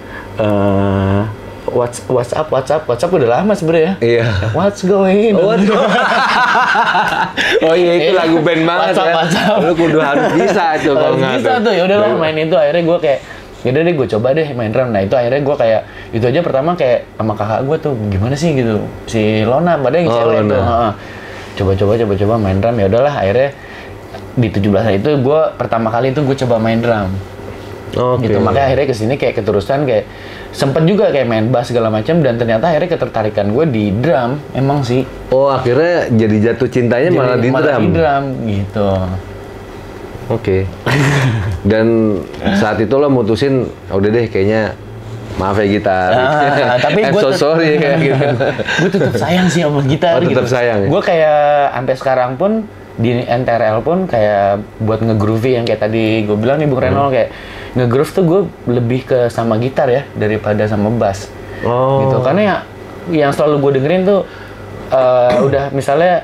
Speaker 4: WhatsApp udah lama sebenarnya.
Speaker 1: Iya.
Speaker 4: What's going on?
Speaker 1: Oh iya itu lagu band banget
Speaker 4: WhatsApp.
Speaker 1: Lu kudu harus bisa tuh kalau nggak
Speaker 4: bisa tuh. Ya udah lah main itu. Akhirnya gue kayak yaudah deh gue coba deh main drum. Nah itu akhirnya gue kayak itu aja pertama kayak sama kakak gue tuh gimana sih gitu si Lona padahal yang cewek tuh. Coba main drum. Ya udahlah akhirnya di 17-an itu gue pertama kali itu gue coba main drum.
Speaker 1: Oke.
Speaker 4: Gitu makanya akhirnya kesini kayak keterusan kayak sempet juga kayak main bass segala macam dan ternyata akhirnya ketertarikan gue di drum emang sih.
Speaker 1: Oh akhirnya jadi jatuh cintanya malah di drum.
Speaker 4: Gitu.
Speaker 1: Oke. Dan saat itu lo mutusin udah deh kayaknya maaf ya gitar.
Speaker 4: Tapi
Speaker 1: I'm
Speaker 4: gue
Speaker 1: so sorry kayak gitu.
Speaker 4: Gue tetap sayang sih sama gitar.
Speaker 1: Oh, tetap sayang ya?
Speaker 4: Gue kayak sampai sekarang pun di NTRL pun kayak buat nge-groovy yang kayak tadi gue bilang nih Bung Reno kayak nge-groove tuh gue lebih ke sama gitar ya daripada sama bass.
Speaker 1: Oh.
Speaker 4: Gitu karena ya yang selalu gue dengerin tuh udah misalnya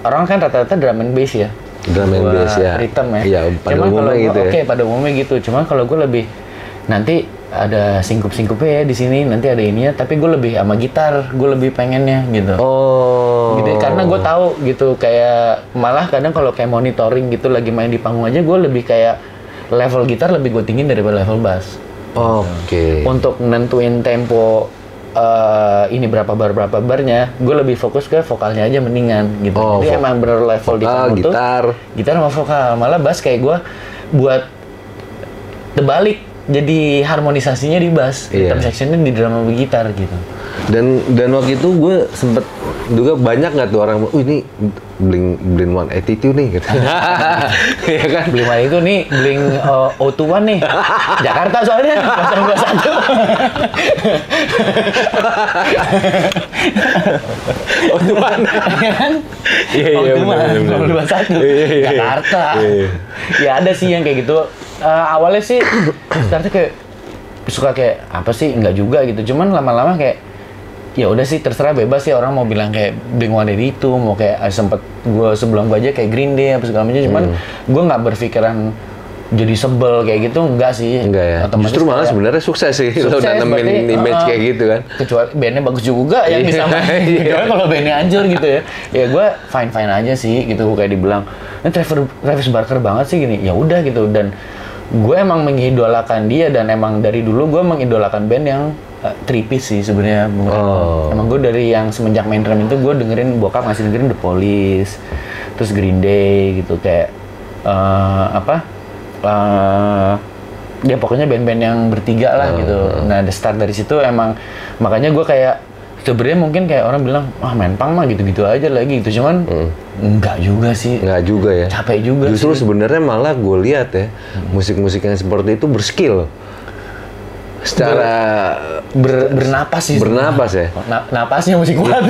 Speaker 4: orang kan rata-rata drum and bass ya.
Speaker 1: Drum and bass ya.
Speaker 4: Rhythm ya.
Speaker 1: Iya, pada
Speaker 4: Cuman kalau
Speaker 1: umumnya
Speaker 4: gua,
Speaker 1: gitu ya.
Speaker 4: Oke, pada umumnya gitu. Cuman kalau gue lebih nanti ada singkup-singkupnya ya di sini, nanti ada ininya, tapi gue lebih sama gitar, gue lebih pengennya gitu.
Speaker 1: Oh.
Speaker 4: Gitu, karena gue tahu gitu, kayak malah kadang kalau kayak monitoring gitu lagi main di panggung aja, gue lebih kayak level gitar lebih gue tinggiin daripada level bass.
Speaker 1: Oke.
Speaker 4: Untuk nentuin tempo ini berapa barnya, gue lebih fokus ke vokalnya aja mendingan gitu.
Speaker 1: Oh,
Speaker 4: Jadi emang bener level di
Speaker 1: vokal,
Speaker 4: panggung tuh gitar sama vokal. Malah bass kayak gue buat terbalik, jadi harmonisasinya di bass, rhythm sectionnya di drum sama gitar gitu.
Speaker 1: Dan waktu itu gue sempet juga banyak nggak tuh orang, ini Blink-182 nih gitu. Iya kan?
Speaker 4: Blink itu nih, Blink-021 nih. Jakarta soalnya, 021.
Speaker 1: O2.
Speaker 4: Iya kan?
Speaker 1: Iya, benar.
Speaker 4: 021. Jakarta. Ya ada sih yang kayak gitu. Awalnya sih, startnya kayak suka kayak apa sih, enggak juga gitu. Cuman lama-lama kayak ya udah sih, terserah, bebas sih orang mau bilang kayak Blink-182 itu, mau kayak sempet gue sebelum gue aja kayak Green Day apa segala macam, cuman gue nggak berpikiran jadi sebel kayak gitu, enggak sih.
Speaker 1: Enggak ya. Justru malah sebenarnya sukses sih lo nanemin image kayak gitu kan.
Speaker 4: Kecuali bandnya bagus juga yang bisa main. Kecuali kalau bandnya hancur gitu ya. Ya gue fine aja sih gitu, kayak dibilang ini Travis Barker banget sih gini. Ya udah gitu, dan gue emang mengidolakan dia, dan emang dari dulu gue mengidolakan band yang three-piece sih sebenarnya. Emang gue dari yang semenjak main drum itu gue dengerin, bokap ngasih dengerin The Police, terus Green Day gitu, kayak ya pokoknya band-band yang bertiga lah gitu. Nah, the start dari situ emang, makanya gue kayak sebenarnya mungkin kayak orang bilang, main punk mah gitu-gitu aja lagi gitu, cuman enggak juga sih.
Speaker 1: Enggak juga ya.
Speaker 4: Capek juga.
Speaker 1: Justru
Speaker 4: sih.
Speaker 1: Sebenarnya malah gue lihat ya, musik-musik yang seperti itu berskill. Secara
Speaker 4: bernapas sih.
Speaker 1: Bernapas ya?
Speaker 4: Napasnya mesti kuat.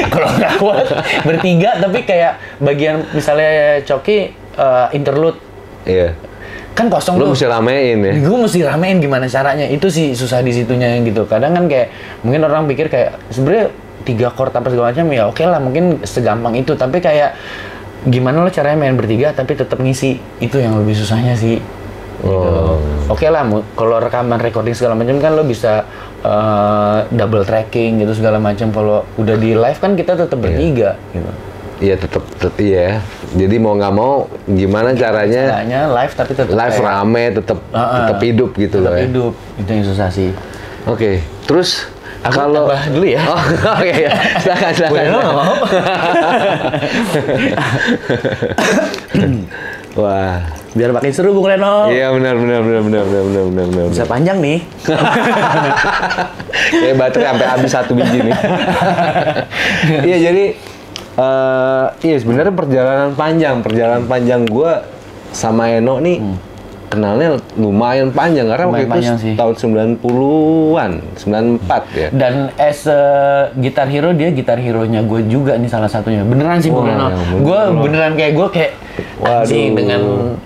Speaker 4: Kalau nggak kuat, bertiga tapi kayak bagian misalnya Coki interlude.
Speaker 1: Iya.
Speaker 4: Kan kosong
Speaker 1: Lo
Speaker 4: tuh.
Speaker 1: mesti ramein ya?
Speaker 4: Gue mesti ramein gimana caranya. Itu sih susah di situnya gitu. Kadang kan kayak, mungkin orang pikir kayak, sebenarnya 3 chord apa segala macam, ya oke lah, mungkin segampang itu. Tapi kayak, gimana lo caranya main bertiga tapi tetap ngisi. Itu yang lebih susahnya sih. Gitu. Oke lah, kalau rekaman recording segala macam kan lo bisa double tracking gitu segala macam. Kalau udah di live kan kita tetap bertiga gitu.
Speaker 1: Iya, tetap iya. Jadi mau nggak mau gimana caranya
Speaker 4: live tapi tetap
Speaker 1: live
Speaker 4: kayak,
Speaker 1: rame, tetap hidup gitu
Speaker 4: tetap
Speaker 1: loh ya.
Speaker 4: Hidup. Itu yang susah sih.
Speaker 1: Oke, terus
Speaker 4: Aku
Speaker 1: kalau
Speaker 4: tambah dulu ya.
Speaker 1: Oh, oke ya. Silakan.
Speaker 4: Lo nggak mau?
Speaker 1: Wah,
Speaker 4: Biar makin seru Bung Reno.
Speaker 1: iya benar.
Speaker 4: Bisa panjang nih.
Speaker 1: Kayak baterai sampai habis 1 biji nih. Iya, jadi iya sebenarnya perjalanan panjang gue sama Eno nih kenalnya lumayan panjang, karena waktu itu tahun 90-an, 94 ya.
Speaker 4: Dan as gitar hero, dia gitar hero-nya gue juga nih salah satunya. Beneran sih Bung Reno. Gue beneran kayak anjing dengan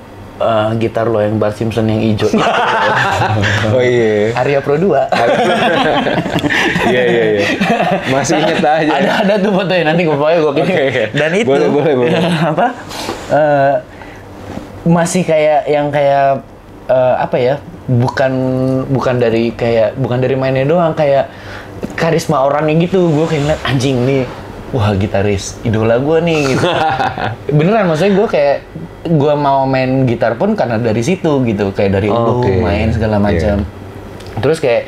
Speaker 4: gitar lo yang Bart Simpson yang hijau.
Speaker 1: Oh iya.
Speaker 4: Arya Pro 2.
Speaker 1: Iya. Masih inget aja.
Speaker 4: Ada tuh fotonya, nanti gue kirim.
Speaker 1: Okay.
Speaker 4: Dan itu
Speaker 1: boleh.
Speaker 4: apa? Masih kayak yang kayak apa ya? Bukan dari mainnya doang, kayak karisma orangnya gitu. Gue kayak ngeliat anjing nih. Wah, gitaris idola gue nih gitu. Beneran, maksudnya gue kayak gue mau main gitar pun karena dari situ gitu, kayak dari main segala macam. Terus kayak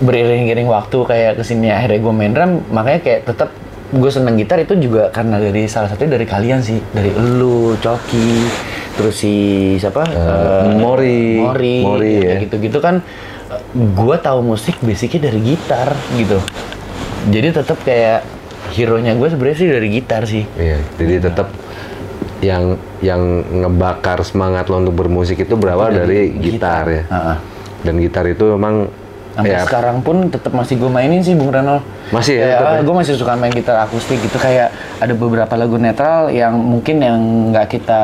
Speaker 4: beriring-iring waktu kayak kesini akhirnya gue main drum, makanya kayak tetap gue seneng gitar itu juga karena dari salah satunya dari kalian sih, dari elu, Coki, terus si siapa
Speaker 1: Mori
Speaker 4: ya. Gitu-gitu kan. Gue tahu musik basicnya dari gitar gitu. Jadi tetap kayak hero-nya gue sebenarnya sih dari gitar sih.
Speaker 1: Iya, jadi tetap yang ngebakar semangat lo untuk bermusik itu berawal dari gitar ya. Dan gitar itu memang
Speaker 4: sampai sekarang pun tetap masih gue mainin sih Bung Reno.
Speaker 1: Masih ya?
Speaker 4: Gue masih suka main gitar akustik gitu, kayak ada beberapa lagu netral yang mungkin yang nggak kita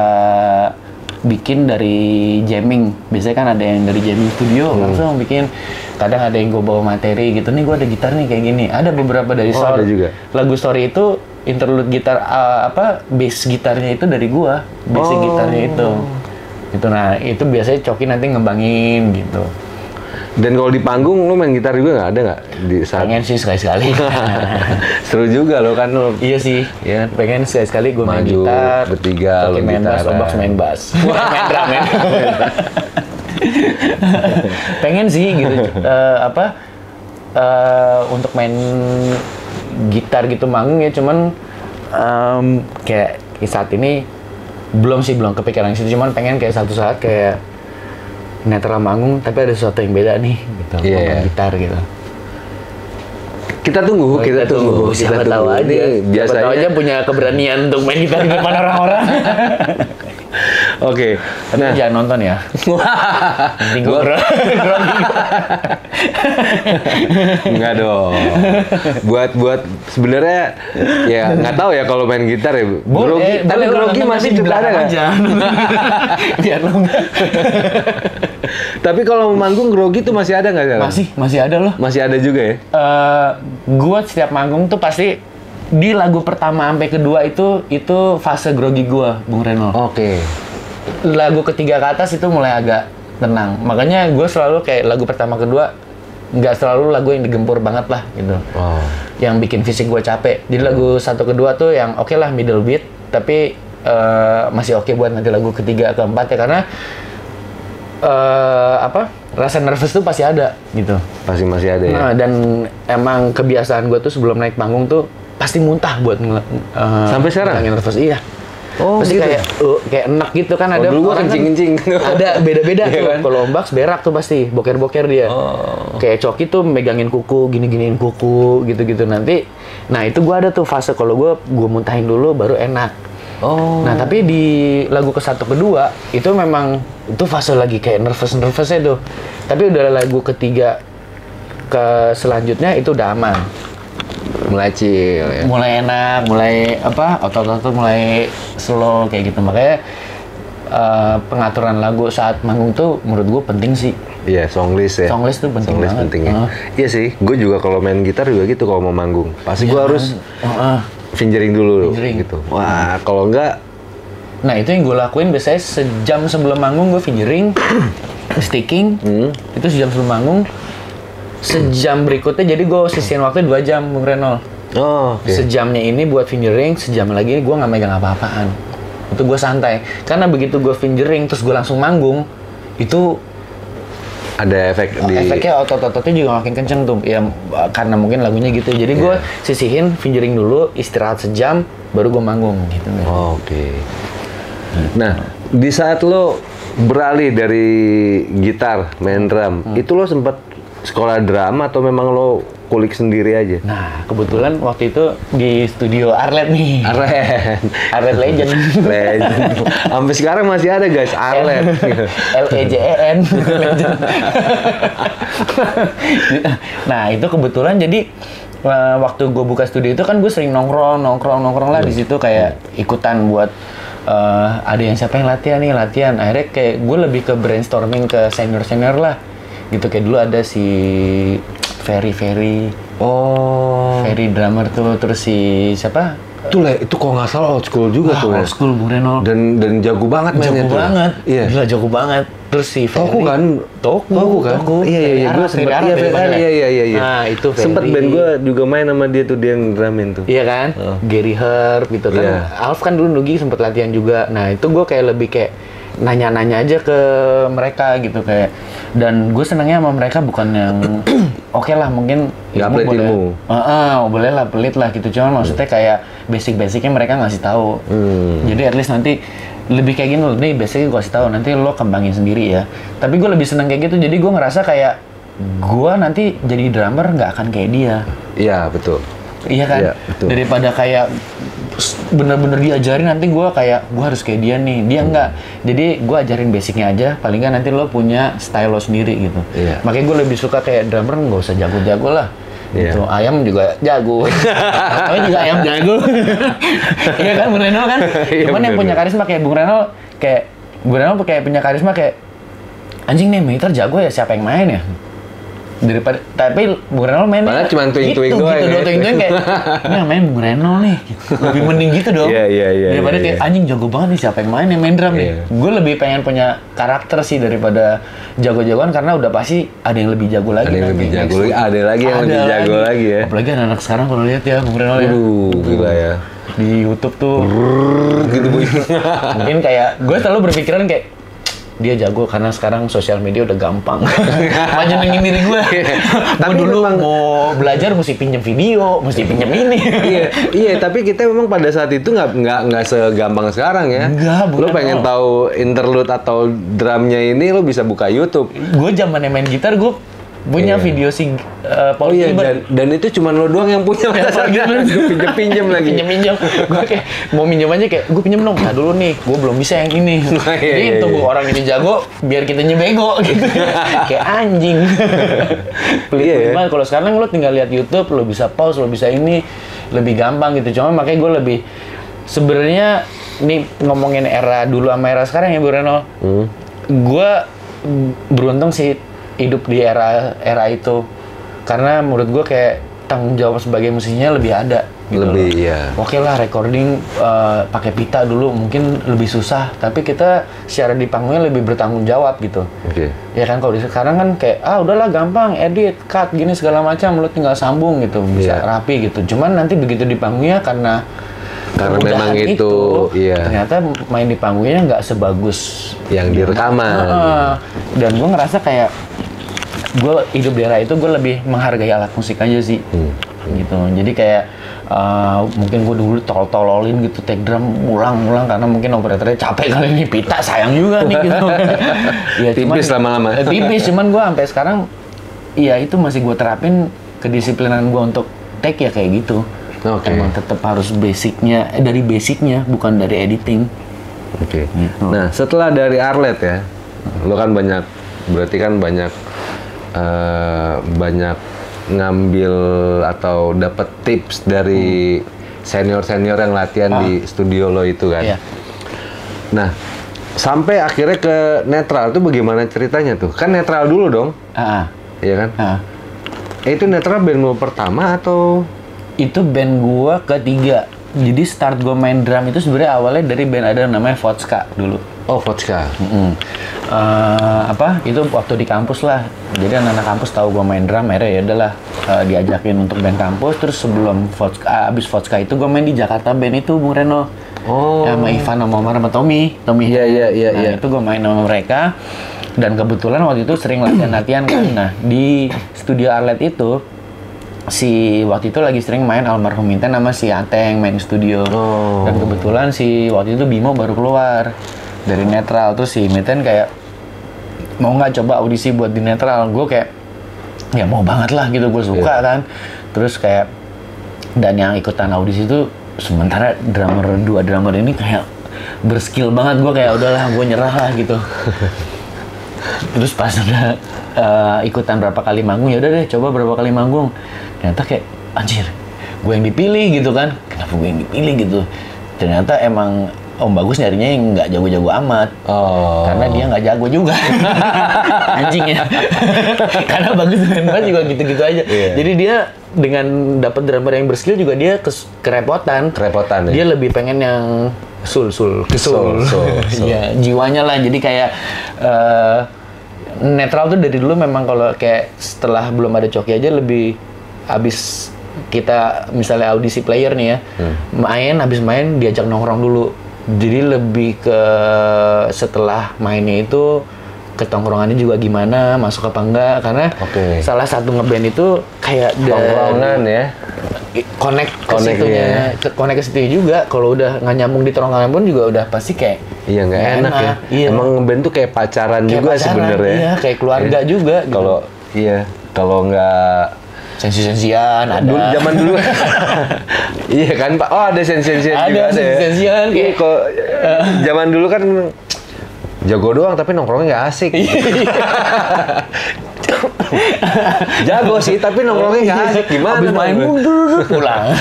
Speaker 4: bikin dari jamming. Biasanya kan ada yang dari jamming studio langsung bikin. Kadang ada yang gue bawa materi gitu, nih gue ada gitar nih kayak gini. Ada beberapa dari lagu story itu interlude gitar bass gitarnya itu dari gue, basic gitarnya itu. Gitu. Nah itu biasanya Coki nanti ngembangin gitu.
Speaker 1: Dan kalau di panggung lo main gitar juga nggak ada nggak di saat
Speaker 4: Pengen sih sekali-sekali.
Speaker 1: seru juga lo kan lo
Speaker 4: Iya sih,
Speaker 1: ya
Speaker 4: pengen sekali-sekali gue main
Speaker 1: maju
Speaker 4: gitar,
Speaker 1: bertiga lo
Speaker 4: Coki main bass,
Speaker 1: gitaran.
Speaker 4: Obox main bass, main drum ya. Pengen sih gitu, untuk main gitar gitu manggung ya, cuman kayak saat ini belum kepikiran situ, cuman pengen kayak satu saat kayak netral manggung tapi ada sesuatu yang beda nih gitu,
Speaker 1: Iya.
Speaker 4: main gitar gitu.
Speaker 1: Kita tunggu, kita tunggu.
Speaker 4: Siapa tahu aja.
Speaker 1: Ini
Speaker 4: Siapa tahu aja
Speaker 1: biasanya.
Speaker 4: punya keberanian untuk main gitar di depan orang-orang.
Speaker 1: Oke.
Speaker 4: Tapi jangan nonton ya. Nanti gue grogi.
Speaker 1: Enggak dong. Buat sebenarnya ya nggak tahu ya kalau main gitar ya. Grogi, tapi grogi masih
Speaker 4: di
Speaker 1: juga ada
Speaker 4: belakang
Speaker 1: nggak?
Speaker 4: aja. Biar lo nggak.
Speaker 1: Tapi kalau manggung grogi tuh masih ada nggak sekarang?
Speaker 4: Masih ada loh.
Speaker 1: Masih ada juga ya?
Speaker 4: Gue setiap manggung tuh pasti di lagu pertama sampai kedua itu fase grogi gue, Bung Reno.
Speaker 1: Oke.
Speaker 4: Lagu ketiga ke atas itu mulai agak tenang. Makanya gue selalu kayak lagu pertama kedua nggak selalu lagu yang digempur banget lah gitu.
Speaker 1: Wow.
Speaker 4: Yang bikin fisik gue capek. Jadi lagu satu kedua tuh yang oke lah middle beat, tapi masih oke buat nanti lagu ketiga keempat ya, karena rasa nervous tuh pasti ada gitu.
Speaker 1: Pasti masih ada ya.
Speaker 4: Nah, dan emang kebiasaan gue tuh sebelum naik panggung tuh pasti muntah buat
Speaker 1: Sampai sekarang?
Speaker 4: ngilangin nervous. Iya.
Speaker 1: Oh,
Speaker 4: Pasti
Speaker 1: gitu?
Speaker 4: kayak enak gitu kan, ada
Speaker 1: dulu gua
Speaker 4: orang kan
Speaker 1: kencing-kencing.
Speaker 4: ada beda-beda
Speaker 1: Iya
Speaker 4: tuh.
Speaker 1: kan?
Speaker 4: Kalau Ombaks berak tuh pasti boker-boker dia.
Speaker 1: Oh.
Speaker 4: Kayak Coki tuh megangin kuku, gini-giniin kuku gitu-gitu nanti. Nah, itu gua ada tuh fase kalau gua muntahin dulu baru enak.
Speaker 1: Oh.
Speaker 4: Nah, tapi di lagu ke satu kedua itu memang itu fase lagi kayak nervous-nervousnya tuh. Tapi udah lagu ketiga ke selanjutnya itu udah aman.
Speaker 1: Mulai chill ya.
Speaker 4: Mulai enak, mulai otot-otot mulai slow kayak gitu. Makanya pengaturan lagu saat manggung tuh menurut gue penting sih.
Speaker 1: Iya, songlist ya.
Speaker 4: Songlist tuh penting
Speaker 1: Songlist
Speaker 4: banget.
Speaker 1: penting ya. Iya sih, gue juga kalau main gitar juga gitu kalau mau manggung. Pasti gue harus fingering dulu
Speaker 4: Fingering.
Speaker 1: gitu. Wah, kalau enggak
Speaker 4: Nah, itu yang gue lakuin biasanya sejam sebelum manggung gue fingering, sticking. Itu sejam sebelum manggung. Sejam berikutnya jadi gue sisihin waktu 2 jam, Bung Renol.
Speaker 1: oh, oke.
Speaker 4: Sejamnya ini buat fingering, sejam lagi gue nggak megang apa-apaan. Itu gue santai. Karena begitu gue fingering terus gue langsung manggung, itu
Speaker 1: Ada efek di
Speaker 4: efeknya otot-ototnya juga makin kenceng tuh. Ya karena mungkin lagunya gitu. Jadi gue sisihin fingering dulu, istirahat sejam, baru gue manggung gitu.
Speaker 1: Oh, oke. Nah, di saat lo beralih dari gitar main drum, itu lo sempat sekolah drum atau memang lo kulik sendiri aja?
Speaker 4: Nah, kebetulan waktu itu di studio Arlet nih.
Speaker 1: Arlet.
Speaker 4: Arlet Legend.
Speaker 1: Legend. Sampai sekarang masih ada guys, Arlet.
Speaker 4: Legend. Nah, itu kebetulan jadi waktu gue buka studio itu kan gue sering nongkrong lah di situ, kayak ikutan buat ada yang siapa yang latihan. Akhirnya kayak gue lebih ke brainstorming ke senior lah. Gitu, kayak dulu ada si Ferry
Speaker 1: Oh.
Speaker 4: Ferry drummer tuh, terus si siapa?
Speaker 1: Itu kalau nggak salah old school juga tuh.
Speaker 4: Old school Bung Reno.
Speaker 1: Dan jago banget mainnya
Speaker 4: Jago
Speaker 1: tuh.
Speaker 4: banget.
Speaker 1: Iya.
Speaker 4: Gila jago banget. Terus si Ferry.
Speaker 1: Toku kan?
Speaker 4: Toku
Speaker 1: kan?
Speaker 4: Iya.
Speaker 1: Gue sempet. Iya.
Speaker 4: Nah, itu Ferry.
Speaker 1: Sempet band gue juga main sama dia tuh, dia yang drumin tuh.
Speaker 4: Iya kan? Gary Herb gitu kan.
Speaker 1: Iya.
Speaker 4: Alf kan dulu Nugi sempet latihan juga. Nah, itu gue kayak lebih kayak nanya-nanya aja ke mereka gitu kayak. Dan gue senangnya sama mereka bukan yang oke lah mungkin
Speaker 1: Nggak pelit
Speaker 4: boleh.
Speaker 1: ilmu.
Speaker 4: Boleh lah pelit lah gitu. Cuman maksudnya kayak basic-basicnya mereka ngasih tahu. Jadi at least nanti lebih kayak gini loh, nih basicnya gue kasih tahu, nanti lo kembangin sendiri ya. Tapi gue lebih seneng kayak gitu. Jadi gue ngerasa kayak gue nanti jadi drummer nggak akan kayak dia.
Speaker 1: Iya, betul.
Speaker 4: Iya kan?
Speaker 1: Iya, betul.
Speaker 4: Daripada kayak bener-bener diajarin nanti gue kayak gue harus kayak dia nih, dia enggak. Jadi gue ajarin basicnya aja, paling nggak nanti lo punya style lo sendiri gitu.
Speaker 1: Iya.
Speaker 4: Makanya gue lebih suka kayak drummer nggak usah jago-jago lah.
Speaker 1: Iya.
Speaker 4: Gitu. Ayam juga jago. Ayam juga ayam jago. Iya kan, Bung Reno kan?
Speaker 1: Iya,
Speaker 4: Cuman yang
Speaker 1: bener,
Speaker 4: punya karisma kayak Bung Reno, kayak punya karisma kayak anjing nih gitar jago ya, siapa yang main ya? daripada tapi Bung Reno mainnya
Speaker 1: Padahal cuma tuing-tuing
Speaker 4: gitu,
Speaker 1: doang
Speaker 4: gitu,
Speaker 1: ya.
Speaker 4: tuing-tuing kayak ini yang main Bung Reno nih lebih mending gitu dong.
Speaker 1: Iya,
Speaker 4: Daripada
Speaker 1: iya,
Speaker 4: kayak
Speaker 1: iya.
Speaker 4: anjing jago banget nih siapa yang main drum nih.
Speaker 1: Iya.
Speaker 4: Gue lebih pengen punya karakter sih daripada jago-jagoan karena udah pasti ada yang lebih jago lagi.
Speaker 1: Ada yang
Speaker 4: nanti
Speaker 1: lebih jago
Speaker 4: next.
Speaker 1: lagi, ada lagi yang lebih jago lagi ya.
Speaker 4: Apalagi anak-anak sekarang kalau lihat ya Bung Reno ya.
Speaker 1: Gila ya.
Speaker 4: Di YouTube tuh
Speaker 1: Gitu Bu.
Speaker 4: mungkin kayak gue selalu berpikiran kayak dia jago karena sekarang sosial media udah gampang. Majenengin diri gue. Gue dulu mau belajar mesti pinjam video, mesti pinjam ini.
Speaker 1: Iya, tapi kita memang pada saat itu nggak segampang sekarang ya.
Speaker 4: Enggak, bukan.
Speaker 1: Lo pengen tahu interlude atau drumnya ini lo bisa buka YouTube.
Speaker 4: Gue zamannya main gitar gue punya
Speaker 1: Iya.
Speaker 4: video si
Speaker 1: Oh
Speaker 4: Paul
Speaker 1: iya,
Speaker 4: Gilbert.
Speaker 1: dan itu cuma lo doang yang punya pada saat itu. Pinjem-pinjem lagi.
Speaker 4: Pinjem gue kayak mau minjem aja kayak gue pinjem dong nah dulu nih gue belum bisa yang ini
Speaker 1: Iya,
Speaker 4: jadi
Speaker 1: iya,
Speaker 4: tunggu
Speaker 1: iya.
Speaker 4: orang ini jago biar kita bego gitu kayak anjing pelit
Speaker 1: Iya, ya.
Speaker 4: banget kalau sekarang lo tinggal lihat YouTube lo bisa pause lo bisa ini lebih gampang gitu cuma makanya gue lebih sebenarnya nih ngomongin era dulu sama era sekarang ya Bu Reno gue beruntung sih hidup di era itu karena menurut gue kayak tanggung jawab sebagai musisinya lebih ada gitu
Speaker 1: Lebih,
Speaker 4: loh.
Speaker 1: iya.
Speaker 4: Oke lah recording pakai pita dulu mungkin lebih susah tapi kita secara di panggungnya lebih bertanggung jawab gitu.
Speaker 1: Oke.
Speaker 4: Ya kan kalau di sekarang kan kayak udahlah gampang edit cut gini segala macam lo tinggal sambung gitu bisa
Speaker 1: Iya.
Speaker 4: rapi gitu cuman nanti begitu di panggungnya karena
Speaker 1: memang
Speaker 4: kemudahan
Speaker 1: itu, iya.
Speaker 4: ternyata main di panggungnya nggak sebagus
Speaker 1: Yang di rekaman.
Speaker 4: dan gue ngerasa kayak gue hidup di era itu gue lebih menghargai alat musik aja sih gitu jadi kayak mungkin gue dulu tololin gitu take drum ulang karena mungkin operatornya capek kali ini pita sayang juga nih gitu ya,
Speaker 1: Tipis lama-lama.
Speaker 4: tipis cuman gue sampai sekarang ya itu masih gue terapin kedisiplinan gue untuk take ya kayak gitu.
Speaker 1: Oke.
Speaker 4: Emang tetap harus basicnya dari basicnya bukan dari editing.
Speaker 1: Oke.
Speaker 4: Gitu.
Speaker 1: Nah, setelah dari Arlet ya, lo kan berarti kan banyak ngambil atau dapat tips dari senior-senior yang latihan di studio lo itu kan.
Speaker 4: Iya.
Speaker 1: Nah, sampai akhirnya ke Netral itu bagaimana ceritanya tuh? Kan Netral dulu dong, iya kan? Itu Netral band lo pertama atau?
Speaker 4: Itu band gua ketiga. Jadi start gua main drum itu sebenarnya awalnya dari band ada namanya Vodka dulu.
Speaker 1: Oh, Vodka.
Speaker 4: Itu waktu di kampus lah. Jadi anak-anak kampus tahu gua main drum, akhirnya ya udahlah diajakin untuk band kampus. Terus sebelum Vodka, abis Vodka itu gua main di Jakarta band itu Bung Reno.
Speaker 1: Oh.
Speaker 4: Sama Ivan, sama Omar, sama Tommy.
Speaker 1: Iya.
Speaker 4: Itu gua main sama mereka. Dan kebetulan waktu itu sering latihan-latihan kan. Nah di studio Arlet itu waktu itu lagi sering main almarhum Inten sama si Ateng main di studio. Dan kebetulan waktu itu Bimo baru keluar dari Netral, terus si Miten kayak mau nggak coba audisi buat di Netral. Gue kayak ya mau banget lah gitu, gue suka kan. Terus kayak dan yang ikutan audisi itu sementara dua drummer ini kayak berskill banget, gue kayak udahlah gue nyerah lah gitu. Terus pas udah ikutan berapa kali manggung, ya udah deh coba berapa kali manggung. Ternyata kayak anjir, gue yang dipilih gitu kan. Kenapa gue yang dipilih gitu? Ternyata emang Om Bagus nyarinya yang nggak jago-jago amat. Karena dia nggak jago juga. Anjing ya. Karena Bagus main bass juga gitu-gitu aja. Jadi dia dengan dapat drummer yang berskill juga dia kerepotan
Speaker 1: ya.
Speaker 4: Dia lebih pengen yang sul. Iya, jiwanya lah. Jadi kayak Netral tuh dari dulu memang kalau kayak setelah belum ada Coki aja lebih abis kita misalnya audisi player nih ya, habis main diajak nongkrong dulu. Jadi lebih ke setelah mainnya itu ketongkrongannya juga gimana, masuk apa enggak, karena salah satu ngeband itu kayak
Speaker 1: tongkrongan ya,
Speaker 4: connect ke situ juga. Kalau udah nggak nyambung di tongkrongan pun juga udah pasti kayak
Speaker 1: nggak enak ya.
Speaker 4: Iya.
Speaker 1: Emang ngeband tuh kayak pacaran
Speaker 4: kayak
Speaker 1: juga sebenarnya.
Speaker 4: Iya, kayak keluarga juga.
Speaker 1: Kalau nggak
Speaker 4: sensi-sensian ada.
Speaker 1: Zaman dulu. Iya kan Pak. Oh ada sensi-sensian juga. Ada
Speaker 4: sensi-sensian.
Speaker 1: Iya kok zaman dulu kan jago doang tapi nongkrongnya nggak asik. Jago sih tapi nongkrongnya nggak asik. Gimana?
Speaker 4: Habis main mundur pulang.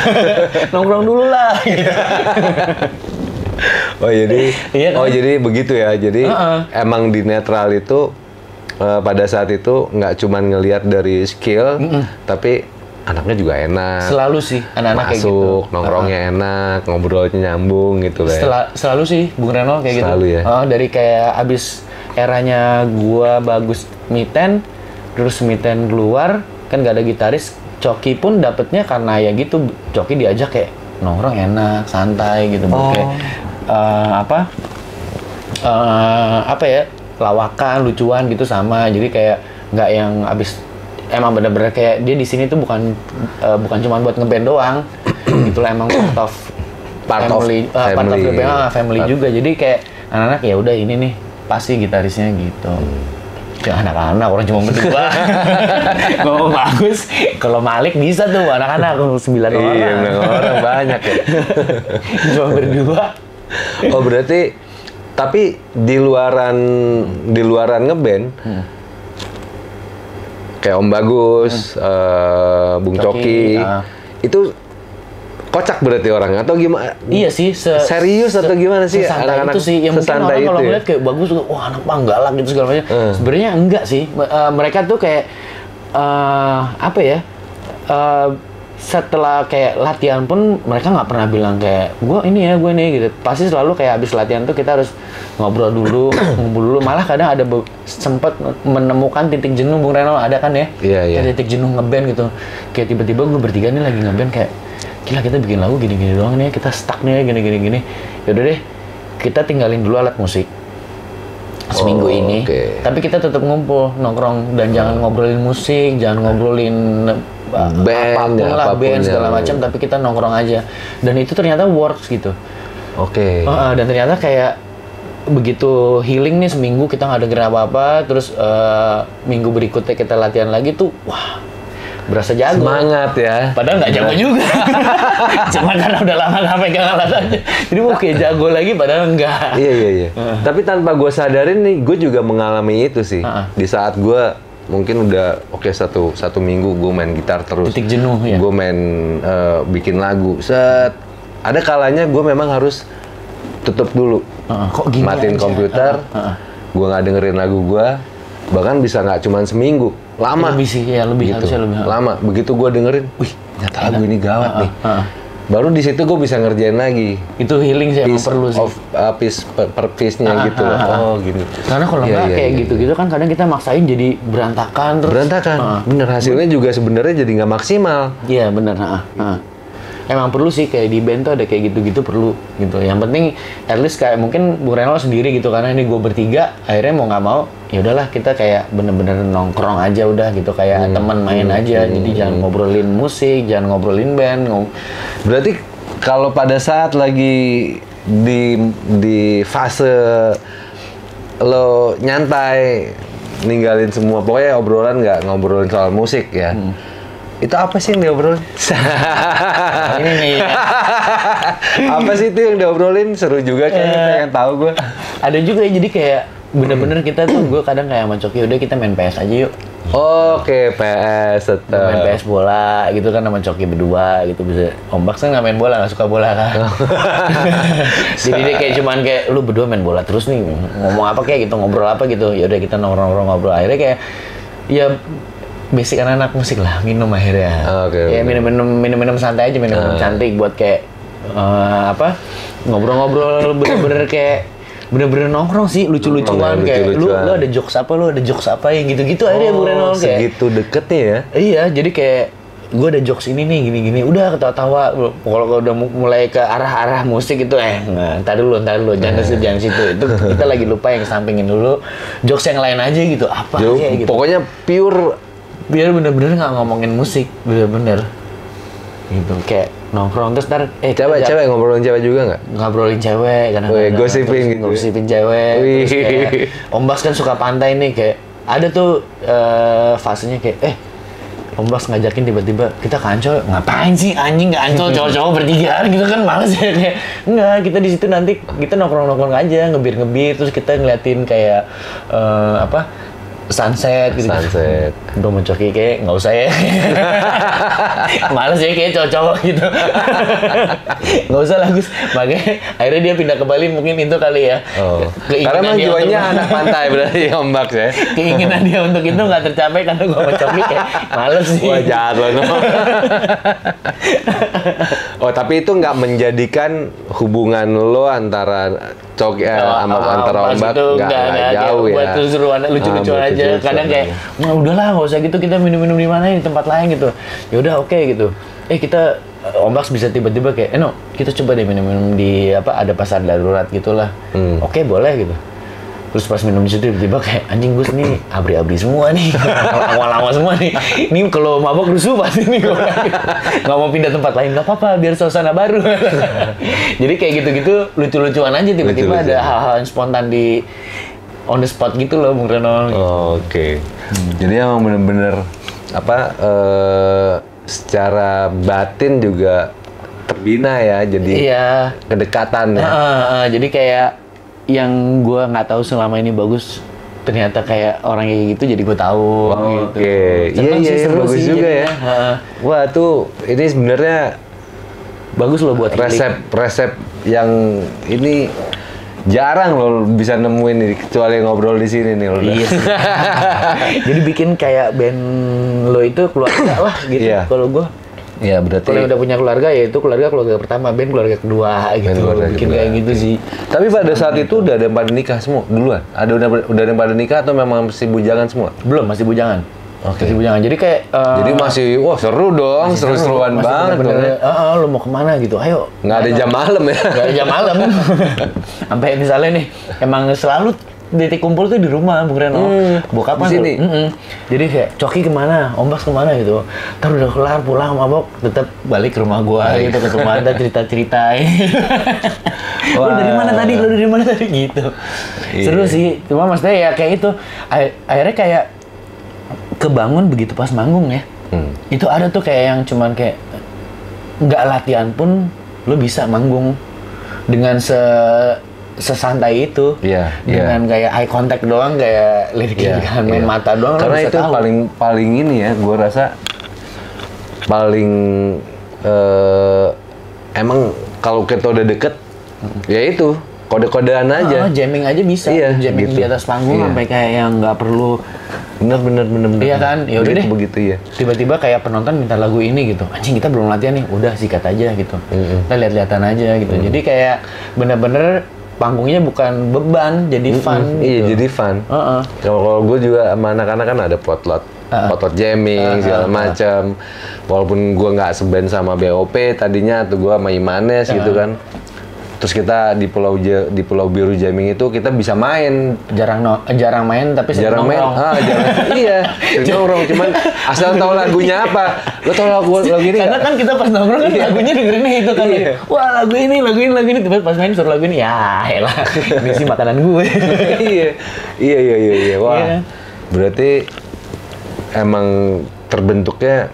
Speaker 4: Nongkrong dulu lah.
Speaker 1: Oh jadi,
Speaker 4: iya kan?
Speaker 1: jadi begitu ya. Jadi emang di Netral itu pada saat itu nggak cuman ngelihat dari skill, tapi anaknya juga enak.
Speaker 4: Selalu sih anak-anak kayak gitu.
Speaker 1: Masuk, nongkrongnya enak, ngobrolnya nyambung gitu lah.
Speaker 4: Selalu sih Bung Reno kayak
Speaker 1: Selalu
Speaker 4: gitu.
Speaker 1: ya?
Speaker 4: Dari kayak abis eranya gua bagus Miten, terus Miten keluar, kan gak ada gitaris. Coki pun dapetnya karena ya gitu, Coki diajak kayak nongkrong enak, santai gitu. Kayak apa ya, lawakan, lucuan gitu sama. Jadi kayak nggak yang abis, emang bener-bener kayak dia di sini tuh bukan cuma buat ngeband doang. Gitu lah, emang part of the band, family juga. Jadi kayak anak-anak ya udah ini nih pasti gitarisnya gitu. Ya anak-anak orang cuma berdua. Ngomong bagus. Kalau Malik bisa tuh anak-anak 9 orang.
Speaker 1: Iya, orang banyak ya.
Speaker 4: Cuma berdua.
Speaker 1: Oh berarti, tapi di luaran ngeband, kayak Om Bagus, Bung Coki, itu kocak berarti orang atau gimana?
Speaker 4: Iya sih,
Speaker 1: serius atau gimana sih
Speaker 4: anak-anak itu sih? Ya mungkin orang kalau ngeliat kayak Bagus, wah anak pang galak gitu segala macam. Sebenarnya enggak sih. Mereka tuh kayak apa ya? Setelah kayak latihan pun mereka nggak pernah bilang kayak gue ini gitu. Pasti selalu kayak habis latihan tuh kita harus ngobrol dulu, ngumpul dulu. Malah kadang ada sempat menemukan titik jenuh, Bung Reno, ada kan ya?
Speaker 1: Iya.
Speaker 4: Titik jenuh ngeband gitu. Kayak tiba-tiba gue bertiga nih lagi ngeband kayak gila, kita bikin lagu gini-gini doang nih, kita stuck nih gini. Yaudah deh, kita tinggalin dulu alat musik seminggu ini.
Speaker 1: Okay.
Speaker 4: Tapi kita tetap ngumpul, nongkrong, dan jangan ngobrolin musik, jangan ngobrolin band segala macam, tapi kita nongkrong aja. Dan itu ternyata works gitu.
Speaker 1: Oke.
Speaker 4: Dan ternyata kayak begitu healing nih, seminggu kita nggak denger apa-apa, terus minggu berikutnya kita latihan lagi tuh, wah, berasa jago.
Speaker 1: Semangat ya.
Speaker 4: Padahal nggak jago juga. Cuma karena udah lama nggak pegang alat aja. Jadi mau kayak jago lagi, padahal enggak.
Speaker 1: Iya. Tapi tanpa gue sadarin nih, gue juga mengalami itu sih. Di saat gue mungkin udah satu minggu gue main gitar terus.
Speaker 4: Titik jenuh ya.
Speaker 1: Gue main bikin lagu. Ada kalanya gue memang harus tutup dulu.
Speaker 4: Kok gini
Speaker 1: matiin
Speaker 4: aja?
Speaker 1: komputer. Gue nggak dengerin lagu gue. Bahkan bisa nggak cuma seminggu. Lama.
Speaker 4: Lebih sih, ya lebih
Speaker 1: gitu.
Speaker 4: harusnya lebih.
Speaker 1: Lama. Begitu gue dengerin, wih, ternyata lagu ini gawat nih. Baru di situ gue bisa ngerjain lagi.
Speaker 4: Itu healing sih, emang perlu sih.
Speaker 1: Piece per piece-nya gitu. Oh, gini.
Speaker 4: Karena kalau nggak kayak gitu-gitu kan kadang kita maksain jadi berantakan terus.
Speaker 1: Berantakan. Bener, hasilnya juga sebenarnya jadi nggak maksimal.
Speaker 4: Iya, bener. Emang perlu sih, kayak di band tuh ada kayak gitu-gitu perlu gitu. Yang penting at least kayak mungkin Bung Reno sendiri gitu, karena ini gue bertiga, akhirnya mau nggak mau ya udahlah kita kayak bener-bener nongkrong aja udah gitu, kayak teman main aja. Jadi jangan ngobrolin musik, jangan ngobrolin band.
Speaker 1: Berarti kalau pada saat lagi di fase lo nyantai, ninggalin semua, pokoknya obrolan nggak ngobrolin soal musik ya. Itu apa sih yang diobrolin?
Speaker 4: Ini nih.
Speaker 1: Apa sih itu yang diobrolin? Seru juga kayaknya, pengen tahu gue.
Speaker 4: Ada juga ya, jadi kayak bener-bener kita tuh, gue kadang kayak sama Coki, udah kita main PS aja yuk.
Speaker 1: Oke, PS tetap.
Speaker 4: Main PS bola gitu kan sama Coki berdua gitu, bisa. Om Baks kan nggak main bola, nggak suka bola kan. Jadi dia kayak cuman kayak lu berdua main bola terus nih, ngomong apa kayak gitu, ngobrol apa gitu. Ya udah kita nongkrong ngobrol, akhirnya kayak ya basic anak-anak musik lah, minum akhirnya. Ya minum santai aja, minum cantik buat kayak ngobrol-ngobrol bener-bener kayak bener-bener nongkrong sih, lucu-lucuan kayak lu ada jokes apa yang gitu-gitu akhirnya Bung Reno kayak
Speaker 1: segitu deketnya ya.
Speaker 4: Iya, jadi kayak gue ada jokes ini nih gini-gini, udah ketawa-tawa. Kalau udah mulai ke arah-arah musik itu ntar dulu jangan situ, itu kita lagi lupa, yang sampingin dulu jokes yang lain aja gitu, apa aja gitu.
Speaker 1: Pokoknya
Speaker 4: biar bener-bener nggak ngomongin musik, bener-bener gitu, kayak nongkrong terus ntar
Speaker 1: cewek ngobrolin cewek juga nggak?
Speaker 4: Ngobrolin cewek kadang-kadang, gosipin cewek. Terus kayak Om Bas kan suka pantai nih, kayak ada tuh fasenya kayak Om Bas ngajakin tiba-tiba kita ke Ancol, ngapain sih anjing ke Ancol cowok-cowok bertiga gitu kan, males ya. Kayak enggak, kita di situ nanti kita nongkrong aja, ngebir terus kita ngeliatin kayak sunset gitu.
Speaker 1: Sunset.
Speaker 4: Udah mau Coki kayak nggak usah ya. Males ya kayak cowok-cowok gitu. Nggak usah lah Gus. Makanya akhirnya dia pindah ke Bali mungkin itu kali ya.
Speaker 1: Oh.
Speaker 4: Keinginan
Speaker 1: Karena emang
Speaker 4: dia
Speaker 1: jiwanya
Speaker 4: untuk-
Speaker 1: anak pantai berarti Om Baks ya.
Speaker 4: Keinginan dia untuk itu nggak tercapai karena gua sama Coki kayak males sih.
Speaker 1: Wah jahat loh. No. Oh tapi itu nggak menjadikan hubungan lo antara Coki sama antara Om Baks nggak jauh ya.
Speaker 4: Buat seru-seruan, lucu-lucuan
Speaker 1: buat
Speaker 4: aja.
Speaker 1: lucu-lucuan
Speaker 4: Kadang kayak, nah udahlah nggak usah gitu, kita minum-minum di mana di tempat lain gitu. Ya udah oke gitu. Kita Om Baks bisa tiba-tiba kayak, no kita coba deh minum-minum di apa ada pasar darurat gitulah. Oke boleh gitu. Terus pas minum di situ tiba-tiba kayak anjing Gus nih abri-abri semua nih, lama-lama semua nih. Ini kalau mabok rusuh pasti nih gua nggak mau pindah tempat lain, nggak apa-apa biar suasana baru. Jadi kayak gitu-gitu lucu-lucuan aja tiba-tiba
Speaker 1: Lucu-lucuan.
Speaker 4: ada hal-hal yang spontan di on the spot gitu loh Bung Reno.
Speaker 1: Oke. Jadi emang bener-bener apa secara batin juga terbina ya. Jadi
Speaker 4: Iya.
Speaker 1: kedekatan ya.
Speaker 4: Jadi kayak yang gua nggak tahu selama ini bagus ternyata kayak orang kayak gitu jadi gua tahu gitu.
Speaker 1: Oke.
Speaker 4: Seneng sih,
Speaker 1: Iya
Speaker 4: seru
Speaker 1: bagus
Speaker 4: sih
Speaker 1: juga ya.
Speaker 4: jadinya.
Speaker 1: Wah tuh ini sebenarnya
Speaker 4: Bagus loh buat healing.
Speaker 1: resep yang ini jarang lo bisa nemuin nih kecuali ngobrol di sini nih lo.
Speaker 4: Iya sih. Jadi bikin kayak band lo itu keluarga lah gitu.
Speaker 1: Iya.
Speaker 4: Kalau gua
Speaker 1: Iya berarti.
Speaker 4: kalau yang udah punya keluarga ya itu keluarga pertama, band keluarga kedua gitu.
Speaker 1: keluarga
Speaker 4: Bikin
Speaker 1: kedua.
Speaker 4: kayak gitu sih.
Speaker 1: Tapi pada saat itu udah ada yang pada nikah semua duluan. Udah ada yang pada nikah atau memang masih bujangan semua?
Speaker 4: Belum, masih bujangan.
Speaker 1: Oke.
Speaker 4: Masih bujangan. Jadi kayak
Speaker 1: Jadi masih wah seru dong, seru-seruan
Speaker 4: masih
Speaker 1: banget dong.
Speaker 4: bener-bener, lu mau kemana gitu? Ayo.
Speaker 1: Nggak ada jam malam ya.
Speaker 4: Nggak ada jam malam. Sampai misalnya nih, emang selalu titik kumpul tuh di rumah Bung Reno. Bokap
Speaker 1: di
Speaker 4: kan
Speaker 1: sini?
Speaker 4: Jadi kayak Coki kemana, Om Baks kemana gitu. Ntar udah kelar pulang mabok, tetap balik ke rumah gua gitu, ke rumah Anda cerita-ceritain. Lu dari mana tadi? Lu dari mana tadi gitu.
Speaker 1: Iya.
Speaker 4: Seru sih. Cuma maksudnya ya kayak itu. Akhirnya kayak kebangun begitu pas manggung ya. Itu ada tuh kayak yang cuman kayak nggak latihan pun lu bisa manggung dengan sesantai itu.
Speaker 1: Iya,
Speaker 4: Dengan kayak eye contact doang, kayak lirik-lirikan main mata doang. lu
Speaker 1: Karena
Speaker 4: bisa
Speaker 1: itu
Speaker 4: tahu.
Speaker 1: paling ini ya, gue rasa paling emang kalau kita udah deket, ya itu kode-kodean aja.
Speaker 4: Jamming aja bisa.
Speaker 1: Iya,
Speaker 4: Jamming
Speaker 1: gitu.
Speaker 4: di atas panggung
Speaker 1: Iya.
Speaker 4: sampai kayak yang nggak perlu.
Speaker 1: Bener.
Speaker 4: Iya kan? Ya udah deh.
Speaker 1: Begitu ya.
Speaker 4: Tiba-tiba kayak penonton minta lagu ini gitu. Anjing kita belum latihan nih. Udah sikat aja gitu. Kita lihat-lihatan aja gitu. Jadi kayak bener-bener panggungnya bukan beban, jadi fun.
Speaker 1: Iya,
Speaker 4: gitu.
Speaker 1: jadi fun.
Speaker 4: Heeh.
Speaker 1: Kalau gue juga sama anak-anak kan ada potlot jamming segala macam. Walaupun gue nggak seband sama BOP tadinya, tuh gue sama Imanes gitu kan. Terus kita di Pulau Biru jamming itu kita bisa main.
Speaker 4: jarang main tapi sering
Speaker 1: Jarang main.
Speaker 4: nongkrong.
Speaker 1: Iya, sering nongkrong. Cuman asal tahu lagunya apa. Lo tahu lagu ini
Speaker 4: Karena
Speaker 1: nggak?
Speaker 4: kan kita pas nongkrong kan lagunya dengerinnya itu kan.
Speaker 1: Iya.
Speaker 4: Wah lagu ini. Tiba pas main suruh lagu ini. Ya elah. Ini sih makanan gue.
Speaker 1: Iya. Wah.
Speaker 4: Iya.
Speaker 1: Berarti emang terbentuknya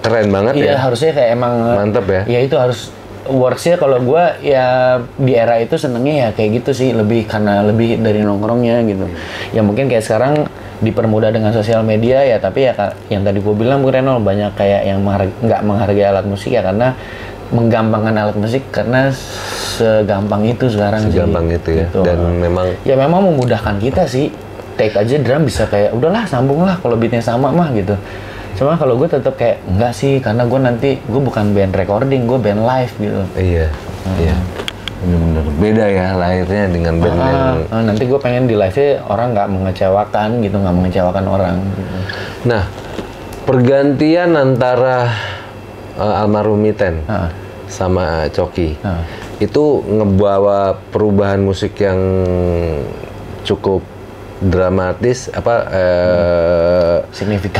Speaker 1: keren banget
Speaker 4: Iya
Speaker 1: ya.
Speaker 4: harusnya kayak emang.
Speaker 1: Mantep ya.
Speaker 4: Ya itu harus worksnya kalau gue ya di era itu senengnya ya kayak gitu sih, karena lebih dari nongkrongnya gitu. Ya mungkin kayak sekarang dipermudah dengan sosial media ya, tapi ya yang tadi gue bilang Bu Reno banyak kayak yang nggak menghargai alat musik ya karena menggampangkan alat musik karena segampang itu sekarang
Speaker 1: Segampang
Speaker 4: sih.
Speaker 1: itu ya.
Speaker 4: Gitu.
Speaker 1: Dan memang
Speaker 4: Ya memang memudahkan kita sih. Take aja drum bisa kayak udahlah sambung lah kalau beatnya sama mah gitu. Cuma kalau gue tetap kayak enggak sih karena gue nanti gue bukan band recording, gue band live gitu.
Speaker 1: iya. Bener-bener beda ya lahirnya dengan band yang
Speaker 4: Nanti gue pengen di live-nya orang nggak mengecewakan gitu, nggak mengecewakan orang. Gitu.
Speaker 1: Nah, pergantian antara almarhum Miten sama Coki itu ngebawa perubahan musik yang cukup dramatis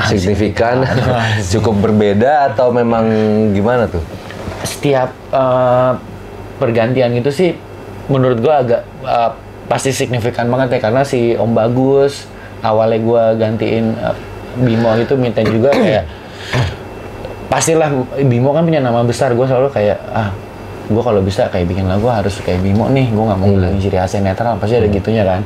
Speaker 1: signifikan cukup berbeda atau memang gimana tuh?
Speaker 4: Setiap pergantian gitu sih menurut gue agak pasti signifikan banget ya karena si Om Bagus awalnya gue gantiin Bimo itu minta juga kayak pastilah Bimo kan punya nama besar, gue selalu kayak gue kalau bisa kayak bikin lagu harus kayak Bimo nih, gue nggak mau ngilangin ciri khasnya netral, pasti ada gitunya kan.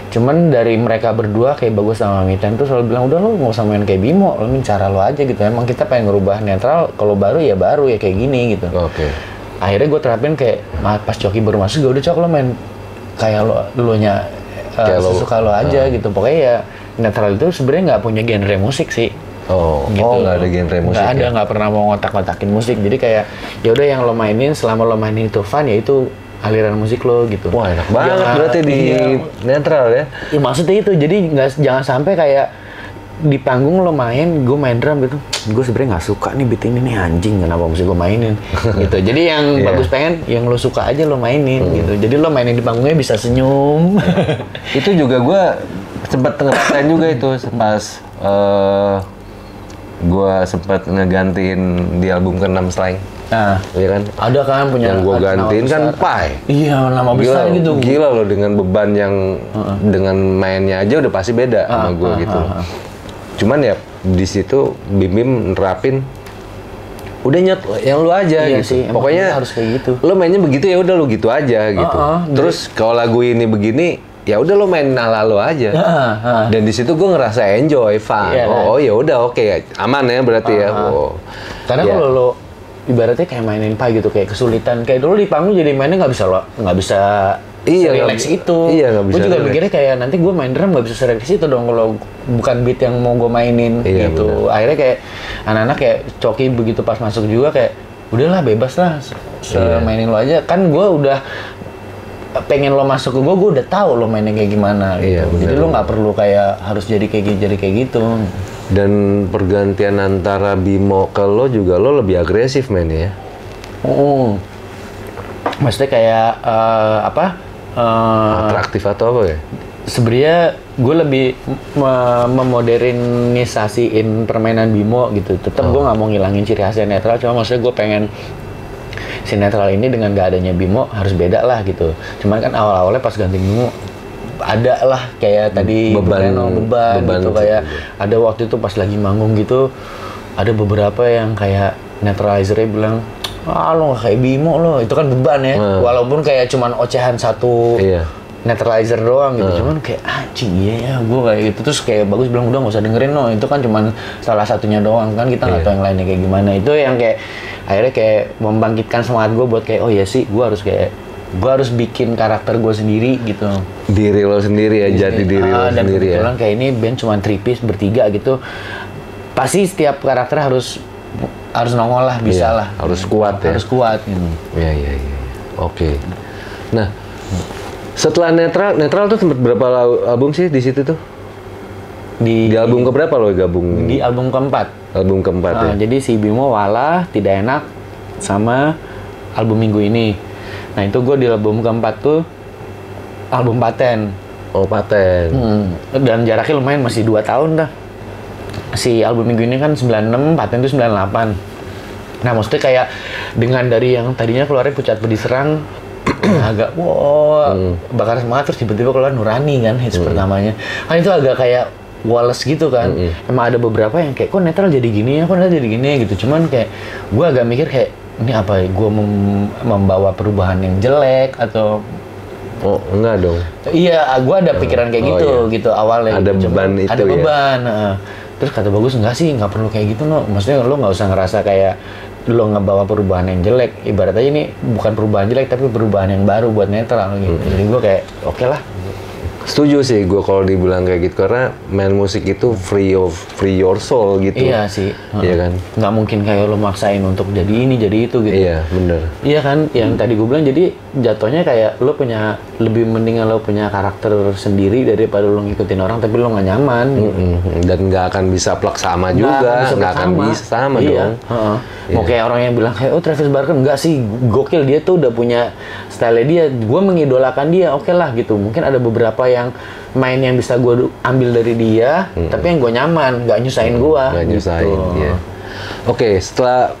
Speaker 4: Cuman dari mereka berdua kayak Bagus sama Mitan tuh selalu bilang udah lo nggak usah main kayak Bimo, lo main cara lo aja gitu. Emang kita pengen ngerubah netral, kalau baru ya kayak gini gitu.
Speaker 1: Oke.
Speaker 4: Akhirnya gue terapin kayak pas Coki baru masuk udah Cok lo main kayak lo nya
Speaker 1: Kayak lo-
Speaker 4: sesuka lo aja gitu. Pokoknya ya netral itu sebenarnya nggak punya genre musik sih.
Speaker 1: Oh,
Speaker 4: Gitu.
Speaker 1: nggak ada genre musik
Speaker 4: Nggak ada,
Speaker 1: ya?
Speaker 4: nggak pernah mau ngotak-ngotakin musik. Jadi kayak ya udah yang lo mainin selama lo mainin itu fun ya itu aliran musik lo gitu.
Speaker 1: Wah enak banget
Speaker 4: Jangan-
Speaker 1: berarti di
Speaker 4: iya.
Speaker 1: netral ya.
Speaker 4: Ya maksudnya itu, jadi jangan sampai kayak di panggung lo main, gue main drum gitu, gue sebenarnya nggak suka nih beat ini nih anjing, kenapa mesti gue mainin gitu. Jadi yang
Speaker 1: Iya.
Speaker 4: Bagus pengen, yang lo suka aja lo mainin gitu. Jadi lo mainin di panggungnya bisa senyum.
Speaker 1: Itu juga gue sempat ngerasain juga itu pas gue sempat ngegantiin di album ke-6 Slang.
Speaker 4: Nah,
Speaker 1: Iya kan?
Speaker 4: ada kan punya
Speaker 1: Yang gue
Speaker 4: nama
Speaker 1: gantiin kan
Speaker 4: besar.
Speaker 1: Pai.
Speaker 4: Iya, nama besar gitu.
Speaker 1: Gila loh dengan beban yang dengan mainnya aja udah pasti beda sama gue gitu. Cuman ya di situ Bim Bim nerapin udah nyet yang lu aja
Speaker 4: Iya
Speaker 1: gitu.
Speaker 4: sih, emang
Speaker 1: Pokoknya
Speaker 4: kita harus kayak gitu.
Speaker 1: Lo mainnya begitu ya udah lu gitu aja gitu. Terus kalau lagu ini begini ya udah lo main ala lo aja. Dan di situ gue ngerasa enjoy, fun.
Speaker 4: Iya, kan?
Speaker 1: Oh ya udah oke, aman ya berarti ya. Oh.
Speaker 4: Karena
Speaker 1: Ya.
Speaker 4: kalau lo ibaratnya kayak mainin pai gitu, kayak kesulitan, kayak dulu di panggung jadi mainnya nggak bisa
Speaker 1: Iya,
Speaker 4: relax
Speaker 1: nggak-
Speaker 4: itu.
Speaker 1: iya, nggak bisa
Speaker 4: Gue juga
Speaker 1: relax.
Speaker 4: mikirnya kayak nanti gue main drum nggak bisa relax itu dong kalau bukan beat yang mau gue mainin
Speaker 1: Iya,
Speaker 4: gitu. Akhirnya kayak anak-anak kayak Coki begitu pas masuk juga kayak udahlah bebas lah,
Speaker 1: Iya.
Speaker 4: mainin lo aja. Kan gue udah pengen lo masuk ke gue udah tahu lo mainnya kayak gimana
Speaker 1: Iya,
Speaker 4: gitu. Jadi
Speaker 1: benar.
Speaker 4: lo nggak perlu kayak harus jadi kayak gitu.
Speaker 1: Dan pergantian antara Bimo ke lo juga lo lebih agresif men ya.
Speaker 4: Maksudnya kayak
Speaker 1: Atraktif atau apa ya?
Speaker 4: sebenarnya gue lebih memodernisasiin permainan Bimo gitu. Tetap gue nggak mau ngilangin ciri khasnya netral, cuma maksudnya gue pengen si netral ini dengan gak adanya Bimo harus beda lah gitu. Cuman kan awal-awalnya pas ganti Bimo ada lah kayak tadi
Speaker 1: Beban
Speaker 4: beban gitu,
Speaker 1: itu.
Speaker 4: kayak ada waktu itu pas lagi manggung gitu ada beberapa yang kayak netralizernya bilang lo nggak kayak Bimo lo, itu kan beban ya. Walaupun kayak cuman ocehan satu
Speaker 1: Iya.
Speaker 4: netralizer doang gitu, cuman kayak anjing iya ya gue kayak gitu. Terus kayak Bagus bilang udah nggak usah dengerin no, itu kan cuman salah satunya doang kan, kita nggak tahu yang lainnya kayak gimana. Itu yang kayak akhirnya kayak membangkitkan semangat gue buat kayak oh ya sih gue harus bikin karakter gue sendiri gitu.
Speaker 1: Diri lo sendiri ya, jati diri lo
Speaker 4: Dan
Speaker 1: sendiri ya.
Speaker 4: kebetulan kayak ini band cuma 3 piece bertiga gitu, pasti setiap karakter harus nongol lah, bisa
Speaker 1: Iya,
Speaker 4: lah,
Speaker 1: harus kuat ya.
Speaker 4: harus kuat gitu.
Speaker 1: Iya. Oke. Nah, setelah netral tuh sempat berapa album sih di situ tuh? Di album keberapa lo gabung?
Speaker 4: Di album keempat.
Speaker 1: Album keempat ya.
Speaker 4: Jadi si Bimo Walah, Tidak Enak, sama album minggu ini. Nah itu gue di album keempat tuh album Paten.
Speaker 1: Oh, Paten.
Speaker 4: Dan jaraknya lumayan, masih 2 tahun dah. Si album minggu ini kan 96, Paten tuh 98. Nah maksudnya kayak dengan dari yang tadinya keluarnya Pucat Pedih Serang agak bakar semangat, terus tiba-tiba keluar Nurani kan hits pertamanya. Kan itu agak kayak Wallace gitu kan. Emang ada beberapa yang kayak kok netral jadi gini ya, kok netral jadi gini ya gitu. Cuman kayak gue agak mikir kayak ini apa ya, gue membawa perubahan yang jelek atau
Speaker 1: Oh, enggak dong.
Speaker 4: iya, gue ada pikiran kayak gitu gitu awalnya.
Speaker 1: Ada
Speaker 4: gitu.
Speaker 1: beban itu
Speaker 4: ada
Speaker 1: ya?
Speaker 4: beban. Terus kata Bagus enggak sih, nggak perlu kayak gitu no. Maksudnya lo nggak usah ngerasa kayak lo ngebawa perubahan yang jelek. Ibaratnya ini bukan perubahan jelek tapi perubahan yang baru buat netral gitu. Jadi gue kayak oke lah.
Speaker 1: Setuju sih gue kalau dibilang kayak gitu, karena main musik itu free your soul gitu.
Speaker 4: Iya sih.
Speaker 1: Iya kan?
Speaker 4: Nggak mungkin kayak lo maksain untuk jadi ini jadi itu gitu.
Speaker 1: Iya, bener.
Speaker 4: Iya kan, yang tadi gue bilang, jadi jatuhnya kayak lo punya, lebih mendingan lo punya karakter sendiri daripada lo ngikutin orang tapi lo nggak nyaman.
Speaker 1: Dan nggak akan bisa plek sama juga, nggak akan bisa sama
Speaker 4: Iya,
Speaker 1: dong.
Speaker 4: Mau kayak orang yang bilang kayak, oh Travis Barker, enggak sih, gokil, dia tuh udah punya style dia, gue mengidolakan dia, oke lah gitu. Mungkin ada beberapa yang main yang bisa gue ambil dari dia, tapi yang gue nyaman, nggak nyusahin gue.
Speaker 1: Nggak nyusahin,
Speaker 4: gitu.
Speaker 1: iya. Oke, setelah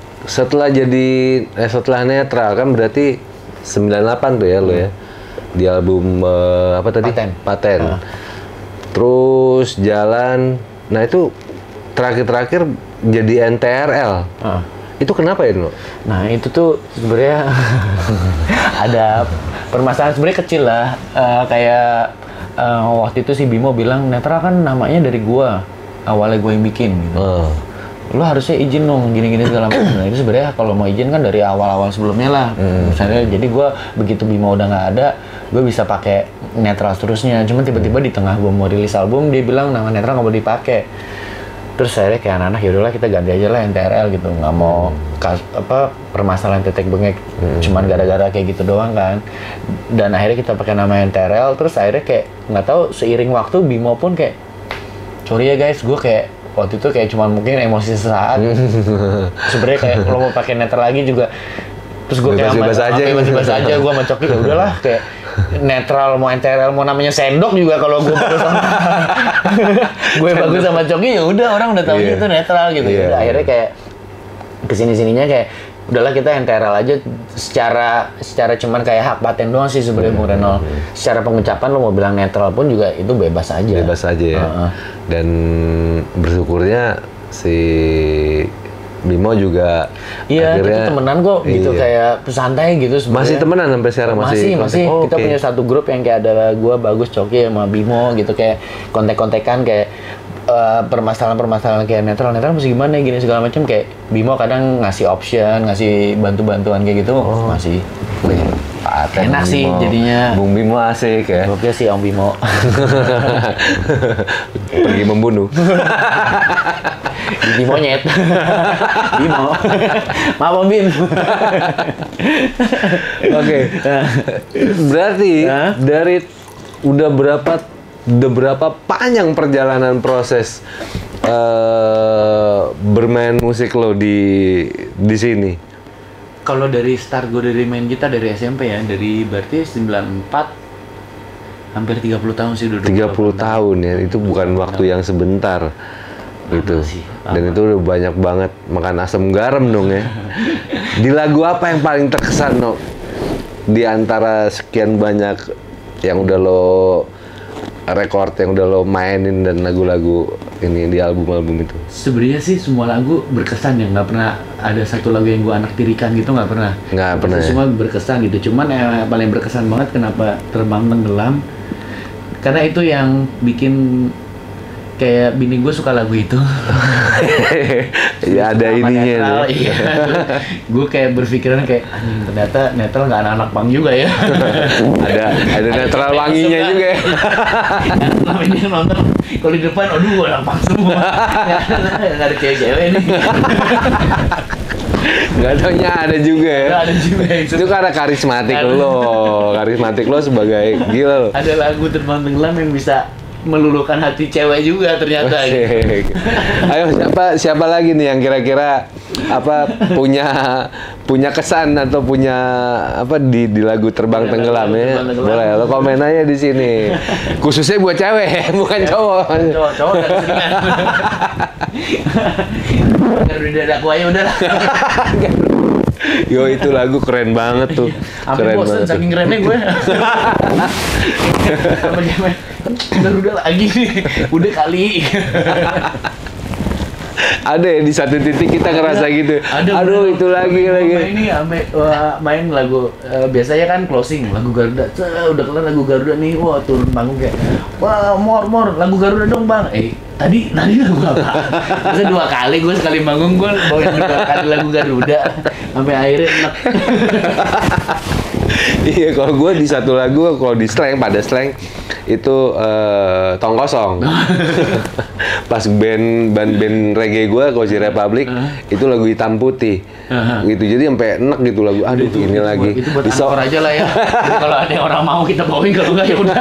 Speaker 1: netral kan berarti 98 tuh ya lo ya, di album apa tadi? Paten. Terus jalan, nah itu terakhir jadi NTRL. Itu kenapa ya, No?
Speaker 4: Nah itu tuh sebenarnya ada permasalahan sebenarnya kecil lah, kayak waktu itu si Bimo bilang netral kan namanya dari gua, awalnya gue yang bikin gitu. Lu harusnya izin dong gini-gini segala macam. Nah, itu sebenarnya kalau mau izin kan dari awal-awal sebelumnya lah. Misalnya jadi gue begitu Bimo udah nggak ada, gue bisa pakai netral terusnya. Cuman tiba-tiba di tengah gue mau rilis album dia bilang nama netral nggak mau dipakai. Terus akhirnya kayak anak-anak yaudahlah kita ganti aja lah NTRL gitu, nggak mau permasalahan tetek bengek cuman gara-gara kayak gitu doang kan. Dan akhirnya kita pakai nama NTRL. Terus akhirnya kayak nggak tahu seiring waktu Bimo pun kayak sorry ya guys, gue kayak waktu itu kayak cuma mungkin emosi sesaat. Sebenarnya kayak kalau mau pakai netral lagi juga, terus gue kayak bebas aja gue sama Coki ya udahlah kayak netral mau NTRL mau namanya sendok juga kalau gue bagus sama gue bagus sama Coki ya udah orang udah tahu itu netral gitu. Udah, akhirnya kayak kesini-sininya kayak udahlah kita NTRL aja secara cuman kayak hak paten doang sih sebenarnya Bung Renol. Secara pengucapan lo mau bilang netral pun juga itu bebas aja.
Speaker 1: Bebas aja ya. Dan bersyukurnya si Bimo juga
Speaker 4: iya,
Speaker 1: akhirnya
Speaker 4: kita temenan kok gitu kayak santai gitu sebenarnya.
Speaker 1: Masih temenan sampai sekarang
Speaker 4: masih. Kita punya satu grup yang kayak ada gua Bagus Coki sama Bimo gitu kayak kontek-kontekan kayak permasalahan-permasalahan kayak netral mesti gimana gini segala macam kayak Bimo kadang ngasih option, ngasih bantu-bantuan kayak gitu masih. Enak sih jadinya.
Speaker 1: Bung Bimo asik ya.
Speaker 4: Oke sih Om Bimo.
Speaker 1: Pergi membunuh.
Speaker 4: Di monyet. Bimo. Maaf Om Bim. Oke.
Speaker 1: Berarti dari udah berapa panjang perjalanan proses bermain musik lo di sini?
Speaker 4: Kalau dari start gue dari main gitar dari SMP ya, dari berarti 94 hampir 30 tahun sih udah.
Speaker 1: 30 tahun ya, itu bukan waktu yang sebentar gitu. Dan itu udah banyak banget makan asam garam dong ya. Di lagu apa yang paling terkesan no? Di antara sekian banyak yang udah lo record, yang udah lo mainin dan lagu-lagu ini di album-album itu?
Speaker 4: Sebenarnya sih semua lagu berkesan ya, nggak pernah ada satu lagu yang gue anak tirikan gitu, nggak pernah.
Speaker 1: Nggak pernah.
Speaker 4: Semua berkesan gitu. Cuman yang paling berkesan banget kenapa Terbang Tenggelam? Karena itu yang bikin kayak bini gue suka lagu itu.
Speaker 1: Ya ada ininya.
Speaker 4: Iya. Gue kayak berpikiran kayak anjing ternyata netral nggak anak-anak pang juga ya.
Speaker 1: ada netral wanginya juga ya.
Speaker 4: Selama ini nonton kalau di depan, aduh anak pang semua. Nggak ada cewek-cewek nih.
Speaker 1: Nggak taunya ada juga ya.
Speaker 4: Ada juga
Speaker 1: itu karena karismatik lo sebagai gila lo.
Speaker 4: Ada lagu Terbang Tenggelam yang bisa meluluhkan hati cewek juga ternyata. Gitu.
Speaker 1: Ayo siapa lagi nih yang kira-kira punya kesan atau punya di lagu Terbang Tenggelam ya? Boleh lo komen aja di sini. Khususnya buat cewek, bukan cowok.
Speaker 4: Cowok dan seringan. Garuda dadaku aja udah.
Speaker 1: Yo itu lagu keren banget tuh.
Speaker 4: Sampai bosen saking kerennya gue. Sama dia udah lagi nih, udah kali.
Speaker 1: Ada ya di satu titik kita ngerasa gitu. Aduh itu lagi.
Speaker 4: Ini main lagu biasanya kan closing lagu Garuda. Udah kelar lagu Garuda nih, wah turun panggung kayak, wah mor lagu Garuda dong bang. Tadi lagu apa? Masa 2 kali gue sekali manggung gue bawain 2 kali lagu Garuda sampai akhirnya enak.
Speaker 1: Iya, kalau gue di satu lagu, kalau di pada slang itu Tong Kosong. Pas band reggae gue, Cozy Republic, itu lagu Hitam Putih. Gitu, jadi sampai enak gitu lagu. Aduh, itu, ini lagi.
Speaker 4: Itu buat ankor aja lah ya. Jadi kalau ada orang mau kita bawain, kalau enggak ya udah.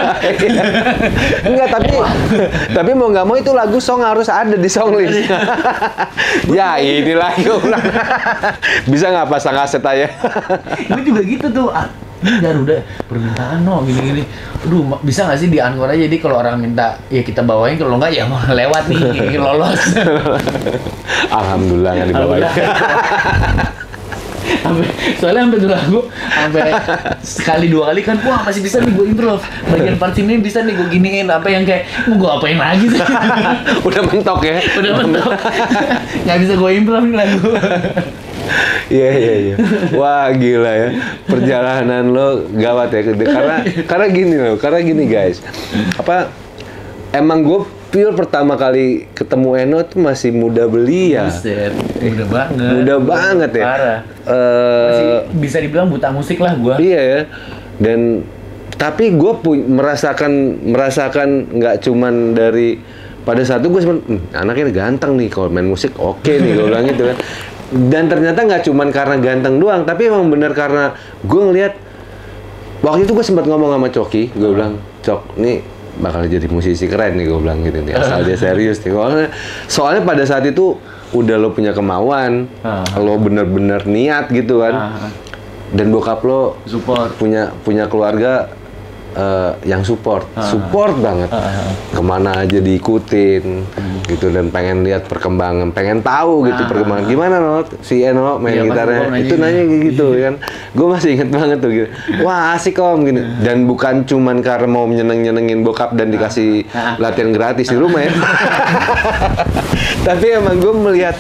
Speaker 1: Enggak, tapi mau nggak mau itu lagu song harus ada di song list. Ya, ini lagi. Bisa nggak pasang kaset aja?
Speaker 4: Ini juga gitu tuh. Ini Garuda permintaan gini-gini. Aduh, bisa nggak sih di ankor aja? Jadi kalau orang minta ya kita bawain, kalau nggak ya mau lewat nih, lolos.
Speaker 1: Alhamdulillah nggak dibawain.
Speaker 4: Soalnya sampai tuh lagu sampai sekali 2 kali kan, wah masih bisa nih gue improve bagian part ini, bisa nih gue giniin apa yang kayak mau gue apain lagi sih.
Speaker 1: Udah mentok ya.
Speaker 4: Udah mentok. Nggak bisa gue improve nih lagu.
Speaker 1: Iya. Wah gila ya, perjalanan lo gawat ya. Karena gini guys, emang gue pure pertama kali ketemu Eno tuh masih muda belia.
Speaker 4: Buset, muda banget.
Speaker 1: Muda banget ya.
Speaker 4: Parah. Masih bisa dibilang buta musik lah gue.
Speaker 1: Iya ya. Dan tapi gue merasakan nggak cuman dari pada saat itu gue anaknya ganteng nih kalau main musik oke nih gue bilang gitu kan. Dan ternyata nggak cuman karena ganteng doang, tapi emang bener karena gue ngeliat waktu itu gue sempat ngomong sama Coki, gue bilang Cok, nih bakal jadi musisi keren nih gue bilang gitu nih, asal dia serius nih. Soalnya pada saat itu udah lo punya kemauan, lo bener-bener niat gitu kan, dan bokap lo
Speaker 4: support,
Speaker 1: punya keluarga yang support banget, kemana aja diikutin gitu, dan pengen lihat perkembangan, pengen tahu gitu perkembangan gimana no si Eno main gitarnya, itu nanya gitu kan, gue masih inget banget tuh gitu, wah asik om gini, dan bukan cuman karena mau nyenengin bokap dan dikasih latihan gratis di rumah ya, tapi emang gue melihat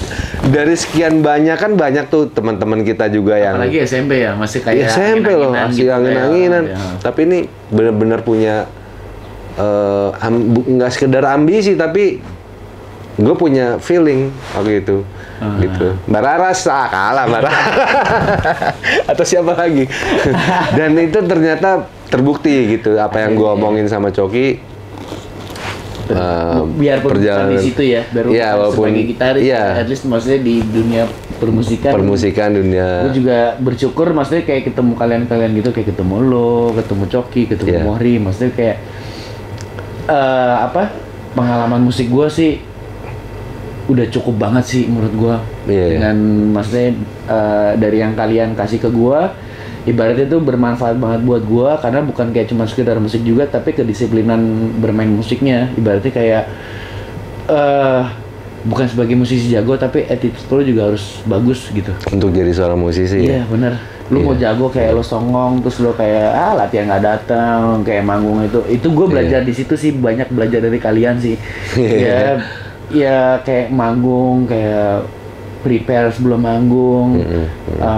Speaker 1: dari sekian banyak kan banyak tuh teman-teman kita juga yang
Speaker 4: apalagi SMP ya masih kayak
Speaker 1: SMP loh, masih angin-anginan, tapi ini benar-benar punya nggak sekedar ambisi, tapi gue punya feeling waktu itu gitu. Mbak Raras kalah Mbak Raras atau siapa lagi dan itu ternyata terbukti gitu apa yang gue omongin sama Coki.
Speaker 4: Biarpun bukan di situ ya, baru sebagai gitaris, at least maksudnya di dunia permusikan dunia. Gue juga bersyukur, maksudnya kayak ketemu kalian gitu, kayak ketemu lo, ketemu Coki, ketemu Mohri, maksudnya kayak pengalaman musik gue sih udah cukup banget sih menurut gue, dengan maksudnya dari yang kalian kasih ke gue. Ibaratnya itu bermanfaat banget buat gue, karena bukan kayak cuma sekedar musik juga, tapi kedisiplinan bermain musiknya. Ibaratnya kayak bukan sebagai musisi jago, tapi attitude lo juga harus bagus gitu
Speaker 1: untuk jadi seorang musisi.
Speaker 4: Iya bener, lu mau jago kayak lo songong, terus lo kayak latihan nggak datang, kayak manggung itu gue belajar di situ sih, banyak belajar dari kalian sih. Ya kayak manggung, kayak prepare sebelum manggung,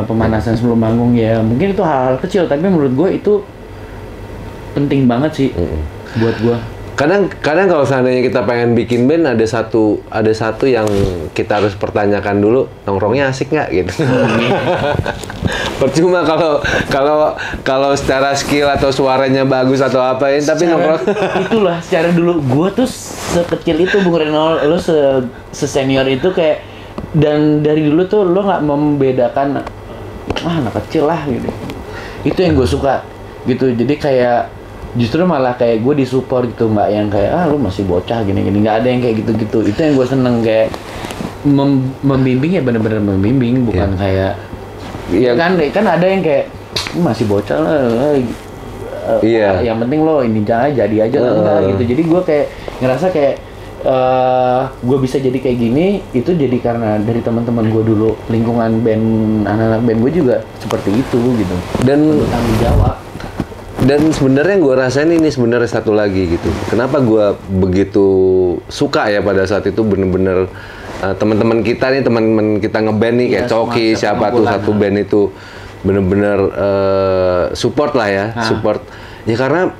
Speaker 4: pemanasan sebelum manggung, ya mungkin itu hal-hal kecil, tapi menurut gue itu penting banget sih buat gue.
Speaker 1: Kadang kalau seandainya kita pengen bikin band, ada satu yang kita harus pertanyakan dulu, nongkrongnya asik nggak gitu. Percuma kalau secara skill atau suaranya bagus atau apain, tapi nongkrong. Itulah
Speaker 4: secara dulu gue tuh sekecil itu Bung Reno, lo sesenior itu kayak. Dan dari dulu tuh lo nggak membedakan anak kecil lah gitu, itu yang gue suka gitu. Jadi kayak justru malah kayak gue disupport gitu, nggak yang kayak lo masih bocah gini, nggak ada yang kayak gitu. Itu yang gue seneng, kayak membimbing, ya bener-bener membimbing, bukan kayak kan ada yang kayak masih bocah lah, yang penting lo ini jadi aja lah gitu. Jadi gue kayak ngerasa kayak gue bisa jadi kayak gini, itu jadi karena dari teman-teman gue dulu, lingkungan band, anak-anak band gue juga seperti itu gitu, dan tanggung jawab.
Speaker 1: Dan sebenarnya gue rasain ini sebenarnya satu lagi gitu, kenapa gue begitu suka ya pada saat itu, bener-bener teman-teman kita ngeband nih, kayak Coki, siapa tuh satu band itu bener-bener support lah ya, support ya, karena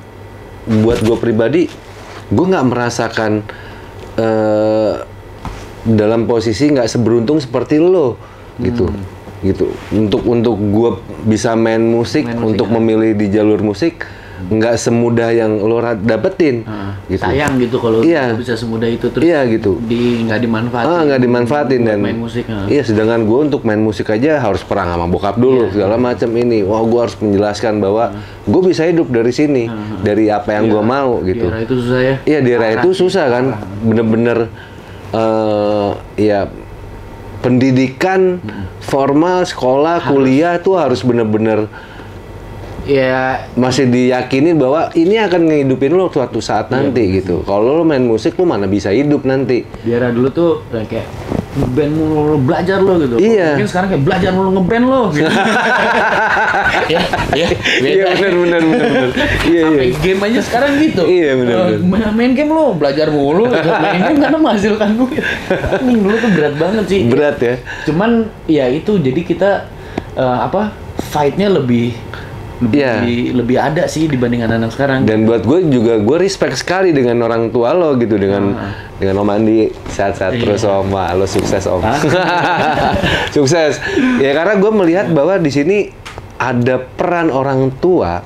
Speaker 1: buat gue pribadi, gue nggak merasakan dalam posisi nggak seberuntung seperti lo gitu untuk gue bisa main musik untuk memilih di jalur musik, nggak semudah yang lo dapetin gitu.
Speaker 4: Sayang gitu kalau bisa semudah itu, terus
Speaker 1: gitu
Speaker 4: nggak dimanfaatin
Speaker 1: dan
Speaker 4: main musik.
Speaker 1: Sedangkan gue untuk main musik aja harus perang sama bokap dulu segala macam ini. Wah, gue harus menjelaskan bahwa gue bisa hidup dari sini, dari apa yang gue mau gitu.
Speaker 4: Di era itu susah ya?
Speaker 1: Iya, di era itu susah kan, bener-bener pendidikan formal, sekolah, kuliah tuh harus bener-bener masih diyakini bahwa ini akan ngehidupin lo suatu saat nanti gitu. Kalau lo main musik, lo mana bisa hidup nanti.
Speaker 4: Di era dulu tuh kayak ngeband mulu, belajar lo gitu.
Speaker 1: Iya.
Speaker 4: Mungkin sekarang kayak belajar mulu ngeband lo gitu. ya,
Speaker 1: Iya benar. Iya.
Speaker 4: Sampai game aja sekarang gitu.
Speaker 1: Iya, benar.
Speaker 4: Main game lo, belajar mulu gitu. Main game karena menghasilkan duit. Ini dulu tuh berat banget sih.
Speaker 1: Berat ya.
Speaker 4: Cuman ya itu jadi kita fight-nya lebih ada sih dibanding anak-anak sekarang.
Speaker 1: Dan buat gue juga, gue respect sekali dengan orang tua lo gitu, dengan Om Andi, sehat-sehat terus Om, wah lo sukses Om. Sukses. Ya karena gue melihat bahwa di sini ada peran orang tua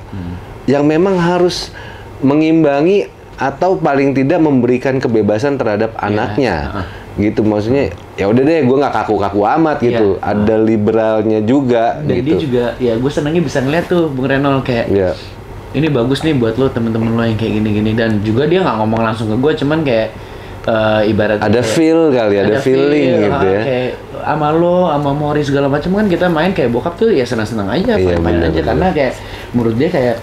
Speaker 1: yang memang harus mengimbangi atau paling tidak memberikan kebebasan terhadap anaknya. Gitu, maksudnya ya udah deh, gue nggak kaku-kaku amat gitu. Ada liberalnya juga.
Speaker 4: Dan
Speaker 1: gitu.
Speaker 4: dia juga, ya gue senangnya bisa ngeliat tuh Bung Renol kayak ini bagus nih buat lo, temen-temen lo yang kayak gini-gini. Dan juga dia nggak ngomong langsung ke gue, cuman kayak ibaratnya
Speaker 1: ada
Speaker 4: kayak,
Speaker 1: feel kali, ada feeling gitu ya.
Speaker 4: Kayak sama lo, sama Mori segala macam kan kita main kayak bokap tuh ya senang-senang aja, main aja. Karena kayak menurut dia kayak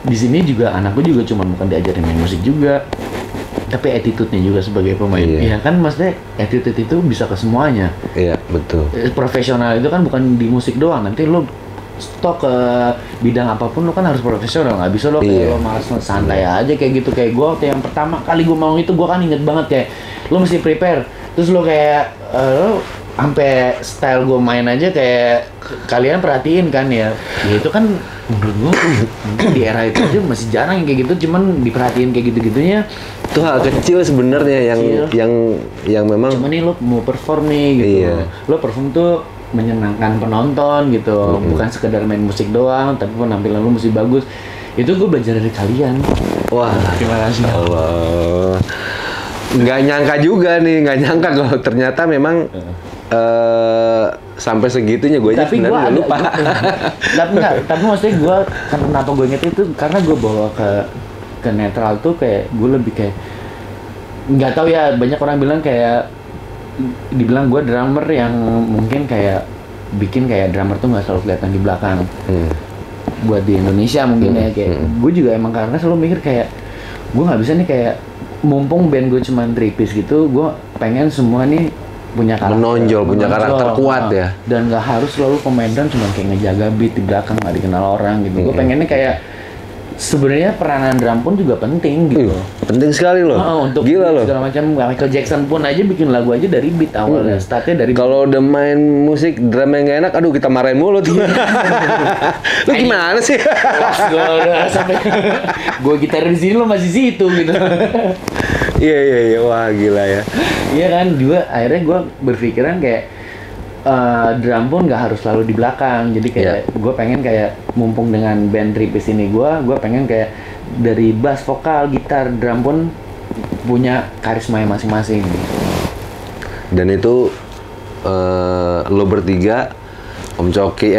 Speaker 4: di sini juga anakku juga cuma bukan diajarin main musik juga, tapi attitude-nya juga sebagai pemain. Iya kan, maksudnya attitude itu bisa ke semuanya. Iya, betul. Profesional itu kan bukan di musik doang. Nanti lo stok ke bidang apapun lo kan harus profesional. Nggak bisa lo kayak lo malas santai aja kayak gitu. Kayak gue waktu yang pertama kali gue mau itu, gue kan inget banget kayak lo mesti prepare. Terus lo kayak lo sampai style gue main aja kayak kalian perhatiin kan ya. Ya itu kan menurut gue mungkin di era itu aja masih jarang yang kayak gitu, cuman diperhatiin kayak gitu-gitunya.
Speaker 1: Itu hal kecil sebenarnya yang memang.
Speaker 4: Cuman nih lo mau perform nih gitu. Lo perform tuh menyenangkan penonton gitu, bukan sekedar main musik doang, tapi penampilan lo mesti bagus. Itu gue belajar dari kalian.
Speaker 1: Wah,
Speaker 4: terima kasih
Speaker 1: Allah. Nggak nyangka juga nih, nggak nyangka kalau ternyata memang sampai segitunya. Gue aja sebenarnya lupa. Tapi maksudnya gue, kenapa gue inget itu karena gue bawa ke netral tuh kayak gue lebih kayak nggak tahu ya, banyak orang bilang kayak dibilang gue drummer yang mungkin kayak bikin kayak drummer tuh nggak selalu kelihatan di belakang. Buat di Indonesia mungkin ya kayak gue juga emang karena selalu mikir kayak gue nggak bisa nih kayak mumpung band gue cuma 3 piece gitu, gue pengen semua nih punya karakter, menonjol, punya karakter kuat ya. Dan nggak harus selalu pemain drum cuma kayak ngejaga beat di belakang nggak dikenal orang gitu. Gue pengennya kayak sebenarnya peranan drum pun juga penting gitu. Penting sekali loh. Untuk gila loh. Segala macam. Michael Jackson pun aja bikin lagu aja dari beat awalnya. Startnya dari. Kalau udah main musik drum yang gak enak, aduh kita marahin mulu tuh. Lu gimana sih? Gue udah sampai. Gue gitar di sini lo masih situ gitu. Iya. Wah gila ya. Iya kan, juga akhirnya gue berpikiran kayak drum pun nggak harus selalu di belakang. Jadi kayak gue pengen kayak mumpung dengan band 3 piece ini gue pengen kayak dari bass, vokal, gitar, drum pun punya karisma masing-masing. Dan itu lo bertiga, Bung Coki,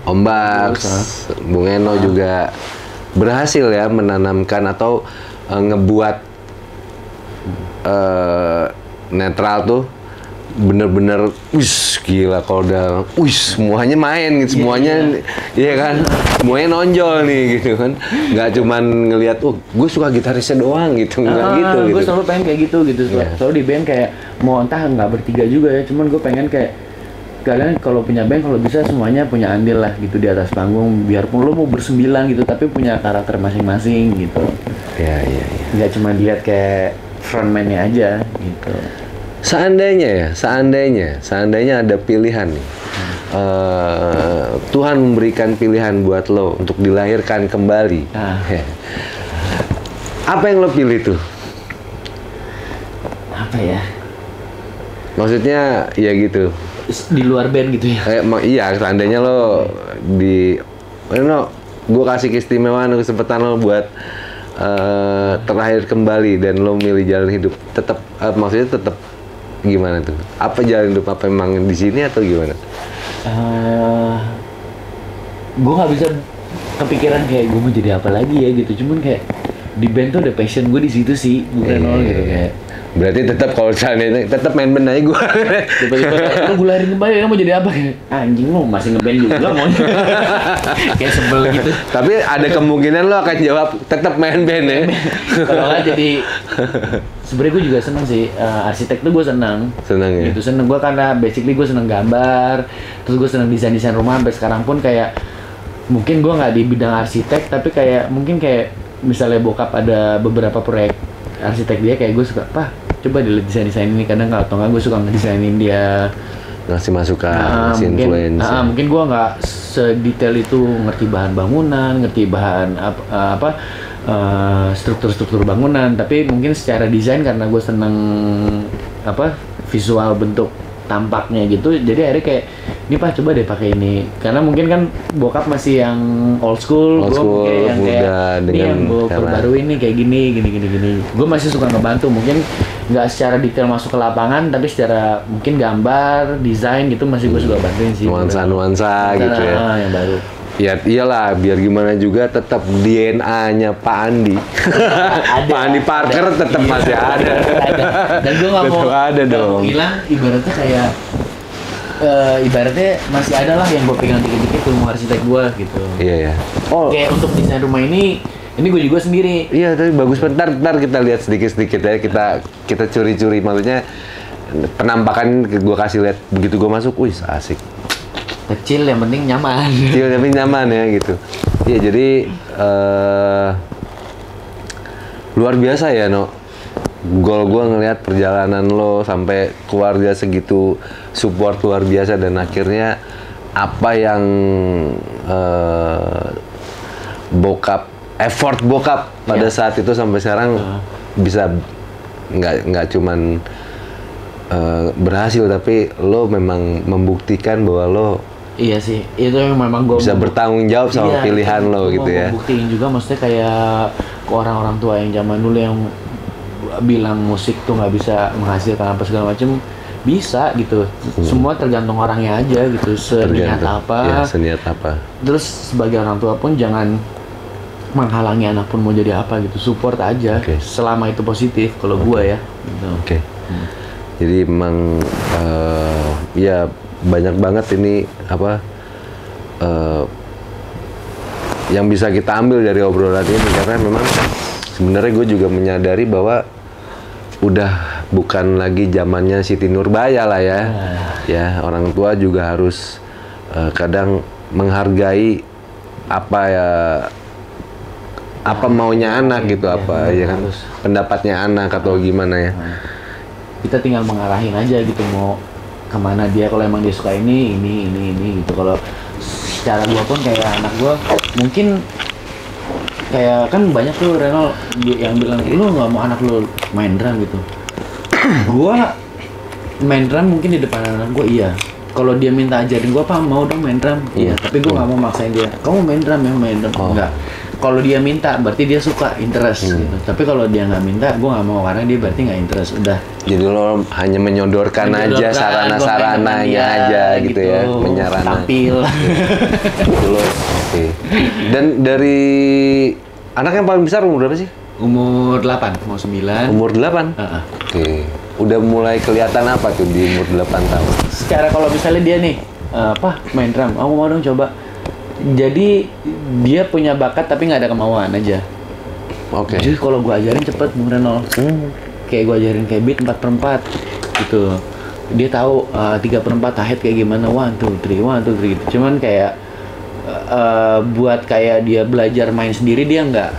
Speaker 1: Om Bax, Bung Eno juga berhasil ya menanamkan atau ngebuat netral tuh bener-bener gila kalau udah semuanya main gitu, semuanya iya kan, semuanya nonjol nih gitu kan, nggak cuman ngelihat gue suka gitarisnya doang gitu, nggak gitu. Gue selalu pengen kayak gitu selalu di band kayak mau entah nggak bertiga juga ya, cuman gue pengen kayak kalian kalau punya band kalau bisa semuanya punya andil lah gitu di atas panggung, biarpun lo mau bersembilan gitu tapi punya karakter masing-masing gitu. Iya. Nggak cuma dilihat kayak frontman-nya aja gitu. Seandainya ada pilihan nih, Tuhan memberikan pilihan buat lo untuk dilahirkan kembali. Apa yang lo pilih tuh? Apa ya? Maksudnya ya gitu. Di luar band gitu ya? Iya, seandainya lo gue kasih keistimewaan, kesempatan lo buat terlahir kembali dan lo milih jalan hidup, maksudnya tetap gimana tuh? Apa jalan hidup, apa emang di sini atau gimana? Gue nggak bisa kepikiran kayak gue mau jadi apa lagi ya gitu. Cuman kayak di band tuh ada passion gue di situ sih, bukan gitu kayak Berarti tetap kalau misalnya tetap main band aja gue.
Speaker 4: Tiba-tiba lu gularin kembali, kamu mau jadi apa? Anjing lu masih ngeband juga mau. Kayak sebel gitu.
Speaker 1: Tapi ada kemungkinan lo akan jawab tetap main band ya.
Speaker 4: Kalau nggak jadi sebenarnya gue juga seneng sih, arsitek tuh gue seneng.
Speaker 1: Seneng ya?
Speaker 4: Gitu, seneng gue karena basically gue seneng gambar, terus gue seneng desain rumah. Sampai sekarang pun kayak mungkin gue nggak di bidang arsitek, tapi kayak mungkin kayak misalnya bokap ada beberapa proyek arsitek dia, kayak gue suka, "Pak, coba dilihat desain ini." Kadang kalau atau nggak gue suka ngedesainin dia,
Speaker 1: ngasih masukan, ngasih influence.
Speaker 4: Mungkin gue nggak sedetail itu ngerti bahan bangunan, ngerti bahan struktur bangunan, tapi mungkin secara desain karena gue seneng visual bentuk tampaknya gitu, jadi akhirnya kayak ini Pak coba deh pakai ini, karena mungkin kan bokap masih yang old school, gue kayak yang kayak ini yang gue perbarui ini kayak gini. Gue masih suka ngebantu, mungkin nggak secara detail masuk ke lapangan, tapi secara mungkin gambar, desain gitu masih gue suka bantuin sih.
Speaker 1: Nuansa gitu ya.
Speaker 4: Yang baru.
Speaker 1: Ya iyalah, biar gimana juga tetap DNA-nya Pak Andi. Pak Andi Parker tetap masih ada.
Speaker 4: Dan gue nggak mau
Speaker 1: ada dong.
Speaker 4: Hilang, ibaratnya kayak ibaratnya masih ada lah yang gue pegang dikit-dikit ilmu arsitek gue gitu.
Speaker 1: Iya ya. Oh.
Speaker 4: Kayak untuk desain rumah ini gue juga sendiri.
Speaker 1: Iya, tapi bagus. Bentar kita lihat sedikit-sedikit ya. Kita curi-curi, maksudnya penampakan gue kasih lihat begitu gue masuk. Wih, asik.
Speaker 4: Kecil yang penting nyaman.
Speaker 1: Kecil tapi nyaman ya gitu. Iya, jadi luar biasa ya, No. Gol gue ngelihat perjalanan lo sampai keluarga segitu support luar biasa, dan akhirnya apa yang effort bokap pada saat itu sampai sekarang bisa nggak cuman berhasil, tapi lo memang membuktikan bahwa lo
Speaker 4: iya sih, itu yang memang gue
Speaker 1: bisa bertanggung jawab sama pilihan lo gitu ya.
Speaker 4: Buktiin juga, maksudnya kayak ke orang-orang tua yang zaman dulu yang bilang musik tuh nggak bisa menghasilkan apa segala macam, bisa gitu. Semua tergantung orangnya aja gitu, seniat apa.
Speaker 1: Ya, seniat apa.
Speaker 4: Terus sebagai orang tua pun jangan menghalangi anak pun mau jadi apa gitu, support aja. Selama itu positif kalau gue ya. Gitu.
Speaker 1: Oke. Jadi memang ya banyak banget ini yang bisa kita ambil dari obrolan ini, karena memang sebenarnya gue juga menyadari bahwa udah bukan lagi zamannya Siti Nurbaya lah ya. Ya, orang tua juga harus kadang menghargai apa maunya anak gitu, ya kan, pendapatnya anak atau gimana ya.
Speaker 4: Kita tinggal mengarahin aja gitu, mau kemana dia. Kalau emang dia suka ini gitu. Kalau secara gua pun kayak anak gua mungkin kayak kan banyak tuh Renal yang bilang lu nggak mau anak lu main drum gitu. Gua main drum mungkin di depan anak gua iya. Kalau dia minta ajarin gua, "Pak, mau dong main drum?" Iya, tapi gua nggak mau maksain dia. "Kamu main drum ya, main drum." Enggak. Kalau dia minta berarti dia suka, interest gitu. Tapi kalau dia nggak minta, gue nggak mau, karena dia berarti nggak interest. Udah. Jadi
Speaker 1: lo hanya menyodorkan aja sarana-sarananya aja gitu ya, menyarankan.
Speaker 4: Tampil.
Speaker 1: Gitu loh. Oke. Dan dari anak yang paling besar umur berapa sih?
Speaker 4: Umur 8, mau 9.
Speaker 1: Umur 8? Oke. Udah mulai kelihatan apa tuh di umur 8 tahun?
Speaker 4: Secara kalau misalnya dia nih, main drum, aku mau dong coba. Jadi dia punya bakat tapi nggak ada kemauan aja.
Speaker 1: Oke.
Speaker 4: Jadi kalau gue ajarin cepet, Bung Renol. Kayak gue ajarin kayak beat 4/4 gitu. Dia tahu 3/4 ahead kayak gimana, 1, 2, 3 gitu. Cuman kayak buat kayak dia belajar main sendiri dia nggak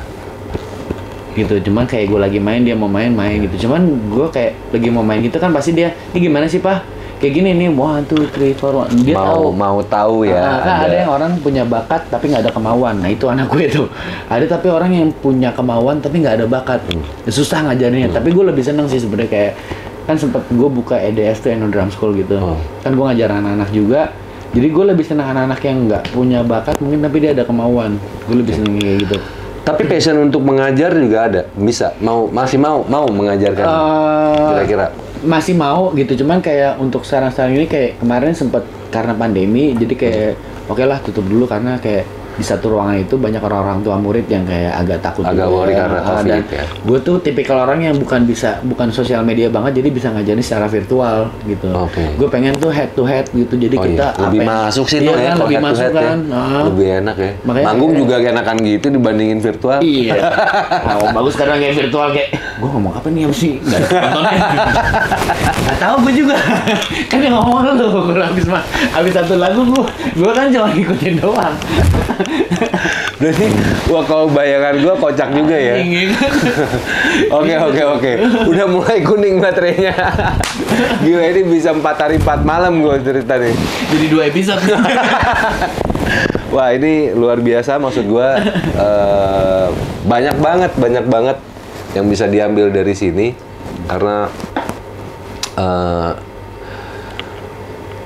Speaker 4: gitu. Cuman kayak gue lagi main, dia mau main gitu. Cuman gue kayak lagi mau main gitu kan pasti dia, "Ini gimana sih, Pak? Kayak gini nih, 1, 2, 3, 4, 1." Dia
Speaker 1: mau tahu ya.
Speaker 4: Ada yang orang punya bakat tapi nggak ada kemauan. Nah itu anak gue tuh. Ada tapi orang yang punya kemauan tapi nggak ada bakat. Susah ngajarinnya. Tapi gue lebih seneng sih sebenarnya, kayak kan sempet gue buka EDS tuh, Eno Drum School gitu. Kan gue ngajar anak-anak juga. Jadi gue lebih seneng anak-anak yang nggak punya bakat mungkin tapi dia ada kemauan. Gue lebih seneng kayak gitu.
Speaker 1: Tapi passion untuk mengajar juga ada, bisa, masih mau mengajarkan, kira-kira?
Speaker 4: Masih mau gitu, cuman kayak untuk sekarang ini kayak kemarin sempet karena pandemi, jadi kayak oke lah tutup dulu karena kayak di satu ruangan itu banyak orang-orang tua murid yang kayak agak takut
Speaker 1: Agak
Speaker 4: juga.
Speaker 1: worry karena COVID
Speaker 4: Dan
Speaker 1: ya.
Speaker 4: gue tuh tipikal orang yang bukan sosial media banget, jadi bisa ngajarin secara virtual gitu.
Speaker 1: Oke.
Speaker 4: Gue pengen tuh head to head gitu, jadi
Speaker 1: Oh
Speaker 4: kita
Speaker 1: iya, lebih masuk sih tuh
Speaker 4: iya
Speaker 1: ya,
Speaker 4: kan,
Speaker 1: kalau
Speaker 4: lebih
Speaker 1: head to
Speaker 4: masuk
Speaker 1: head ya.
Speaker 4: kan.
Speaker 1: Lebih enak ya.
Speaker 4: Makanya
Speaker 1: Manggung
Speaker 4: kayak-
Speaker 1: juga enakan gitu dibandingin virtual.
Speaker 4: Iya. Oh, bagus kadang kayak virtual kayak gue ngomong apa nih apa sih? Nggak ada penontonnya. Nggak tahu gue juga. Kan yang ngomong lu habis satu lagu gue kan cuma ngikutin doang.
Speaker 1: Berarti, wah kalau bayangan gue kocak juga ya. Oke. Udah mulai kuning baterainya. Gila ini bisa 4 hari 4 malam gue cerita nih.
Speaker 4: Jadi 2 episode.
Speaker 1: Wah ini luar biasa, maksud gue banyak banget yang bisa diambil dari sini karena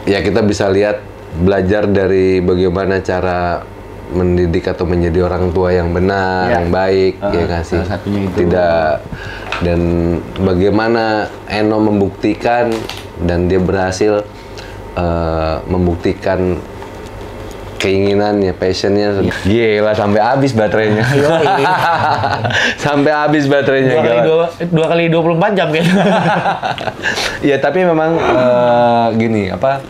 Speaker 1: ya kita bisa lihat belajar dari bagaimana cara mendidik atau menjadi orang tua yang benar,
Speaker 4: Ya.
Speaker 1: yang baik, ya nggak sih?
Speaker 4: salah satunya itu.
Speaker 1: Tidak, dan bagaimana Eno membuktikan dan dia berhasil membuktikan keinginannya, passionnya. Gila sampai habis baterainya. Sampai habis baterainya.
Speaker 4: Dua kali 24 jam kan.
Speaker 1: Ya tapi memang gini apa?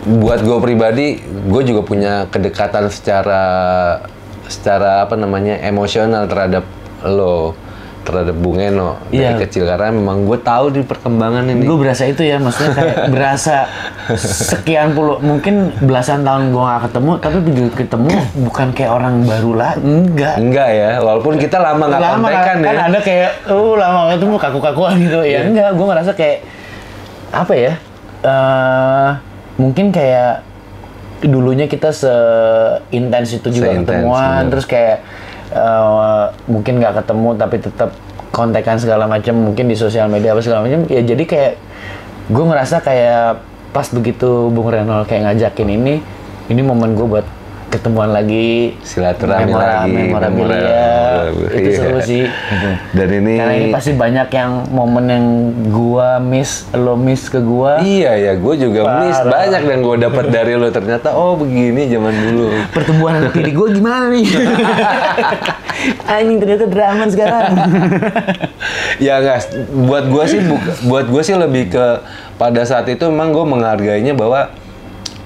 Speaker 1: Buat gue pribadi, gue juga punya kedekatan secara apa namanya emosional terhadap lo, terhadap Bung Eno dari
Speaker 4: Iya.
Speaker 1: kecil karena memang gue tahu di perkembangan ini.
Speaker 4: Gue berasa itu ya, maksudnya kayak berasa sekian puluh, mungkin belasan tahun gue gak ketemu, tapi begitu ketemu bukan kayak orang baru lah, enggak.
Speaker 1: Enggak ya, walaupun kita lama nggak kontekan ya.
Speaker 4: Kan ada kayak, lama gak ketemu kaku-kakuan gitu. Ya enggak, gue ngerasa kayak, apa ya, mungkin kayak dulunya kita seintens itu juga
Speaker 1: Seintens,
Speaker 4: ketemuan,
Speaker 1: bener.
Speaker 4: terus kayak mungkin nggak ketemu tapi tetap kontekan segala macam, mungkin di sosial media apa segala macam. Ya jadi kayak gue ngerasa kayak pas begitu Bung Renol kayak ngajakin ini momen gue buat ketemuan lagi,
Speaker 1: Silaturahmi lagi,
Speaker 4: memorabilia, itu
Speaker 1: iya.
Speaker 4: seru sih. Gitu.
Speaker 1: Dan ini
Speaker 4: Karena ini pasti banyak yang momen yang gua miss, lo miss ke gua.
Speaker 1: iya ya, gue juga
Speaker 4: Parah.
Speaker 1: miss banyak yang gue dapat dari lo, ternyata oh begini zaman dulu.
Speaker 4: Pertumbuhan anak tiri gua gimana nih? Anjing ternyata drama sekarang.
Speaker 1: Ya guys, buat gue sih lebih ke pada saat itu memang gue menghargainya bahwa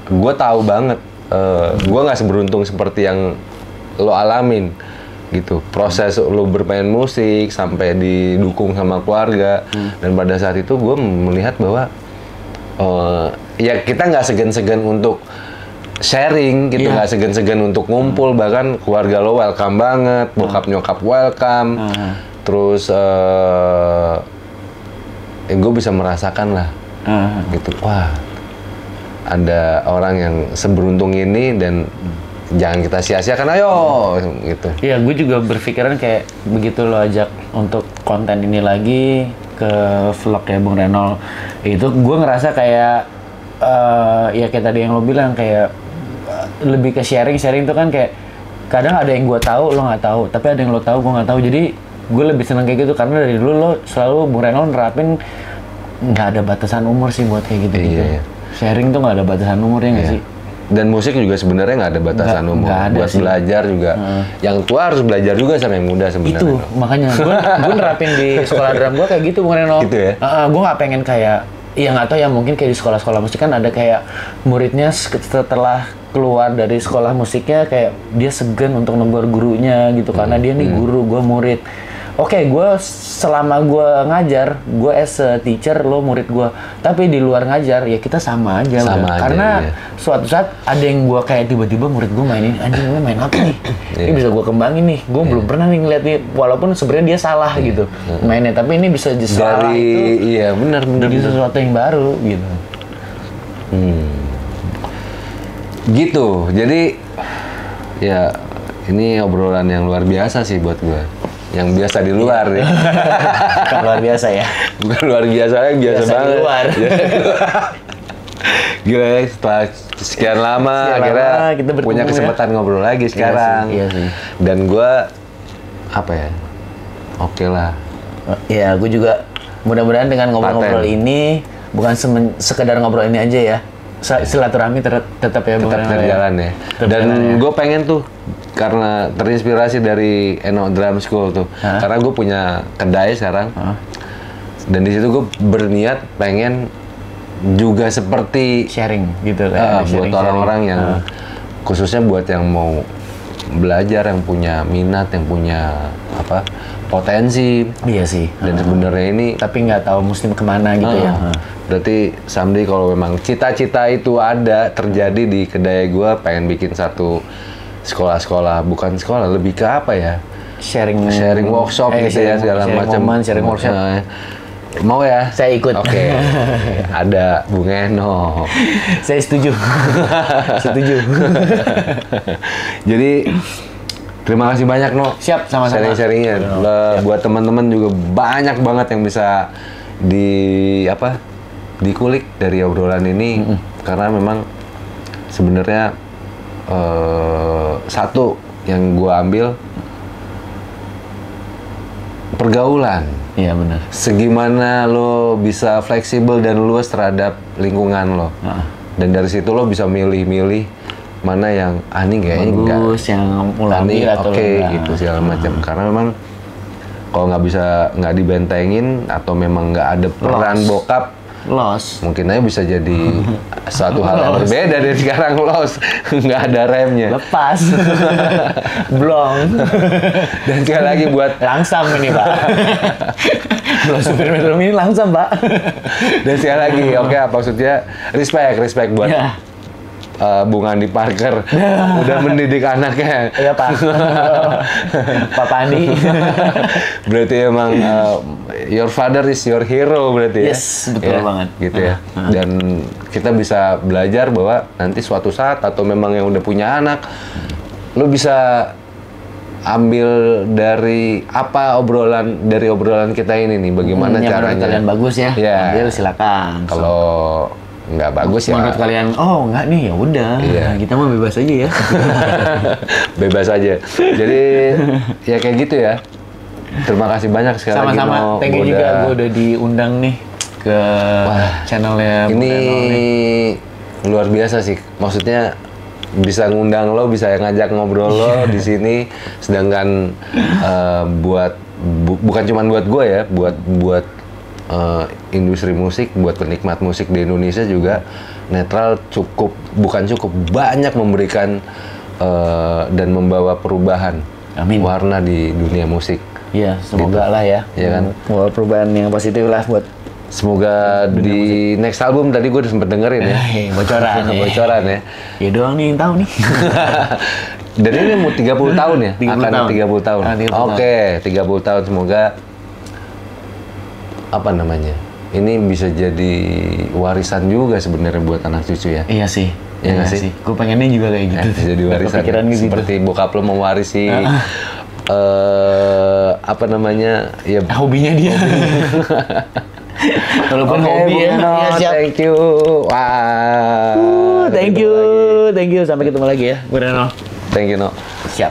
Speaker 1: gue tahu banget gue nggak seberuntung seperti yang lo alamin gitu. Proses lo bermain musik sampai didukung sama keluarga dan pada saat itu gue melihat bahwa ya kita nggak segan-segan untuk sharing gitu,
Speaker 4: Iya.
Speaker 1: nggak segan-segan untuk ngumpul, bahkan keluarga lo welcome banget, bokap nyokap welcome, terus gue bisa merasakan lah gitu, wah ada orang yang seberuntung ini dan jangan kita sia-siakan, ayo gitu.
Speaker 4: Iya, gue juga berpikiran kayak begitu lo ajak untuk konten ini lagi ke vlog ya Bung Renol, itu gue ngerasa kayak ya kayak tadi yang lo bilang kayak lebih ke sharing tuh kan kayak kadang ada yang gue tahu lo nggak tahu, tapi ada yang lo tahu gue nggak tahu, jadi gue lebih seneng kayak gitu karena dari dulu lo selalu Bung Renol nerapin nggak ada batasan umur sih buat kayak gitu-gitu.
Speaker 1: Iya.
Speaker 4: Sharing tuh nggak ada batasan umurnya nggak
Speaker 1: Iya.
Speaker 4: sih?
Speaker 1: Dan musik juga sebenarnya nggak ada batasan umur.
Speaker 4: nggak ada
Speaker 1: Buat
Speaker 4: sih.
Speaker 1: belajar juga, yang tua harus belajar juga sama yang muda sebenarnya.
Speaker 4: Itu makanya gue nerapin di sekolah drum gue kayak gitu Bung Reno.
Speaker 1: Gitu ya?
Speaker 4: Gue nggak pengen kayak, ya nggak tahu ya, mungkin kayak di sekolah-sekolah musik kan ada kayak muridnya setelah keluar dari sekolah musiknya kayak dia segan untuk negur gurunya gitu karena dia nih guru, gue murid. Oke, gue selama gue ngajar, gue as a teacher, lo murid gue. Tapi di luar ngajar, ya kita sama aja.
Speaker 1: Sama
Speaker 4: udah.
Speaker 1: aja,
Speaker 4: Karena
Speaker 1: iya.
Speaker 4: suatu saat ada yang gue kayak tiba-tiba murid gue mainin, anjing lo main apa nih? Ini bisa gue kembangin nih. Gue belum pernah nih ngeliat nih, walaupun sebenarnya dia salah gitu mainnya. Tapi ini bisa salah
Speaker 1: Dari
Speaker 4: itu
Speaker 1: iya benar.
Speaker 4: jadi sesuatu yang baru gitu.
Speaker 1: Gitu. Jadi ya ini obrolan yang luar biasa sih buat gue. Yang biasa di luar ya.
Speaker 4: Kan luar biasa ya.
Speaker 1: Bukan luar biasa, yang biasa
Speaker 4: Biasa di
Speaker 1: banget.
Speaker 4: luar.
Speaker 1: Gila ya, setelah sekian lama akhirnya
Speaker 4: kita bertemu
Speaker 1: punya
Speaker 4: ya.
Speaker 1: kesempatan ngobrol lagi sekarang.
Speaker 4: Iya sih.
Speaker 1: Dan gue apa ya? Oke lah.
Speaker 4: Ya, gue juga mudah-mudahan dengan ngobrol-ngobrol
Speaker 1: Paten.
Speaker 4: ini bukan sekedar ngobrol ini aja ya. silaturahmi tetap ya, Bung
Speaker 1: tetap
Speaker 4: Eno,
Speaker 1: berjalan ya.
Speaker 4: Tetap
Speaker 1: Dan
Speaker 4: jalan ya.
Speaker 1: gue pengen tuh karena terinspirasi dari Eno Drum School tuh. Karena gue punya kedai sekarang. Dan di situ gue berniat pengen juga seperti
Speaker 4: sharing gitu kan.
Speaker 1: buat orang-orang yang khususnya buat yang mau belajar, yang punya minat, yang punya apa potensi.
Speaker 4: Iya sih.
Speaker 1: Dan sebenarnya ini
Speaker 4: Tapi nggak tahu muslim kemana gitu ya.
Speaker 1: berarti someday kalau memang cita-cita itu ada terjadi di kedai gue, pengen bikin satu sekolah-sekolah, bukan sekolah, lebih ke apa ya?
Speaker 4: Sharing
Speaker 1: Workshop gitu ya, segala macam.
Speaker 4: Sharing workshop.
Speaker 1: Mau ya?
Speaker 4: Saya ikut.
Speaker 1: Oke. Ada Bung Eno.
Speaker 4: Saya setuju. Setuju.
Speaker 1: Jadi terima kasih banyak No.
Speaker 4: Siap, sama-sama.
Speaker 1: Sharing-sharingnya. Buat teman-teman juga banyak banget yang bisa dikulik dari obrolan ini, karena memang sebenarnya satu yang gua ambil pergaulan.
Speaker 4: Iya benar.
Speaker 1: Segimana lo bisa fleksibel dan luas terhadap lingkungan lo. Dan dari situ lo bisa milih-milih mana yang ini kayaknya enggak.
Speaker 4: Bagus, yang mulai atau
Speaker 1: Oke,
Speaker 4: enggak.
Speaker 1: gitu segala macam. Karena memang kalau nggak dibentengin atau memang nggak ada peran bokap,
Speaker 4: Los.
Speaker 1: mungkin aja bisa jadi suatu hal yang berbeda dari sekarang. Los nggak ada remnya.
Speaker 4: Lepas. Blong.
Speaker 1: Dan sekali lagi buat
Speaker 4: Langsam ini, Pak. Belum supir metro mini langsam, Pak.
Speaker 1: dan sekali lagi oke, maksudnya respect buat
Speaker 4: Ya.
Speaker 1: Bung Andi Parker udah mendidik anaknya.
Speaker 4: Iya, Pak. Pak Pandi.
Speaker 1: Berarti emang your father is your hero berarti ya.
Speaker 4: Yes, betul
Speaker 1: Ya,
Speaker 4: banget.
Speaker 1: Gitu ya. Dan kita bisa belajar bahwa nanti suatu saat atau memang yang udah punya anak, lo bisa ambil dari obrolan kita ini nih, bagaimana
Speaker 4: yang
Speaker 1: caranya.
Speaker 4: menurut kalian bagus ya.
Speaker 1: Iya.
Speaker 4: Ambil silakan.
Speaker 1: Kalau nggak bagus ya
Speaker 4: Menurut kalian, oh nggak nih, ya udah.
Speaker 1: Iya.
Speaker 4: Kita mah bebas aja ya.
Speaker 1: bebas aja. Jadi ya kayak gitu ya. Terima kasih banyak sekali lagi.
Speaker 4: Sama-sama.
Speaker 1: No.
Speaker 4: Thank you juga, gue udah diundang nih ke channelnya Bung
Speaker 1: Ini
Speaker 4: Eno nih.
Speaker 1: luar biasa sih. Maksudnya bisa ngundang lo, bisa ngajak ngobrol lo di sini. Sedangkan bukan cuma buat gue ya, buat industri musik, buat penikmat musik di Indonesia juga, Netral bukan cukup banyak memberikan dan membawa perubahan.
Speaker 4: Amin.
Speaker 1: Warna di dunia musik.
Speaker 4: Iya, semoga lah ya.
Speaker 1: Iya kan?
Speaker 4: Membawa perubahan yang positif lah buat
Speaker 1: Semoga di next album, tadi gue udah sempet dengerin ya.
Speaker 4: bocoran.
Speaker 1: Bocoran ya.
Speaker 4: Ya doang nih yang tahu nih.
Speaker 1: Dan ini mau 30 tahun ya?
Speaker 4: 30
Speaker 1: Akan
Speaker 4: tahun.
Speaker 1: 30 tahun.
Speaker 4: Ah, 30 tahun.
Speaker 1: Oke, 30 tahun. Semoga apa namanya? Ini bisa jadi warisan juga sebenarnya buat anak cucu ya.
Speaker 4: Iya sih.
Speaker 1: Iya nggak sih?
Speaker 4: Gue pengennya juga kayak gitu.
Speaker 1: Bisa jadi warisan.
Speaker 4: Kepikiran gitu.
Speaker 1: Seperti bokap lo mewarisi apa namanya? Ya
Speaker 4: Hobinya dia. Walaupun
Speaker 1: Oke,
Speaker 4: hobi ya.
Speaker 1: Bung Eno,
Speaker 4: Iya, siap.
Speaker 1: thank you. Wah.
Speaker 4: Thank
Speaker 1: ketemu
Speaker 4: you.
Speaker 1: lagi.
Speaker 4: Thank you. Sampai ketemu lagi ya. Bung Eno.
Speaker 1: Thank you, No.
Speaker 4: Siap.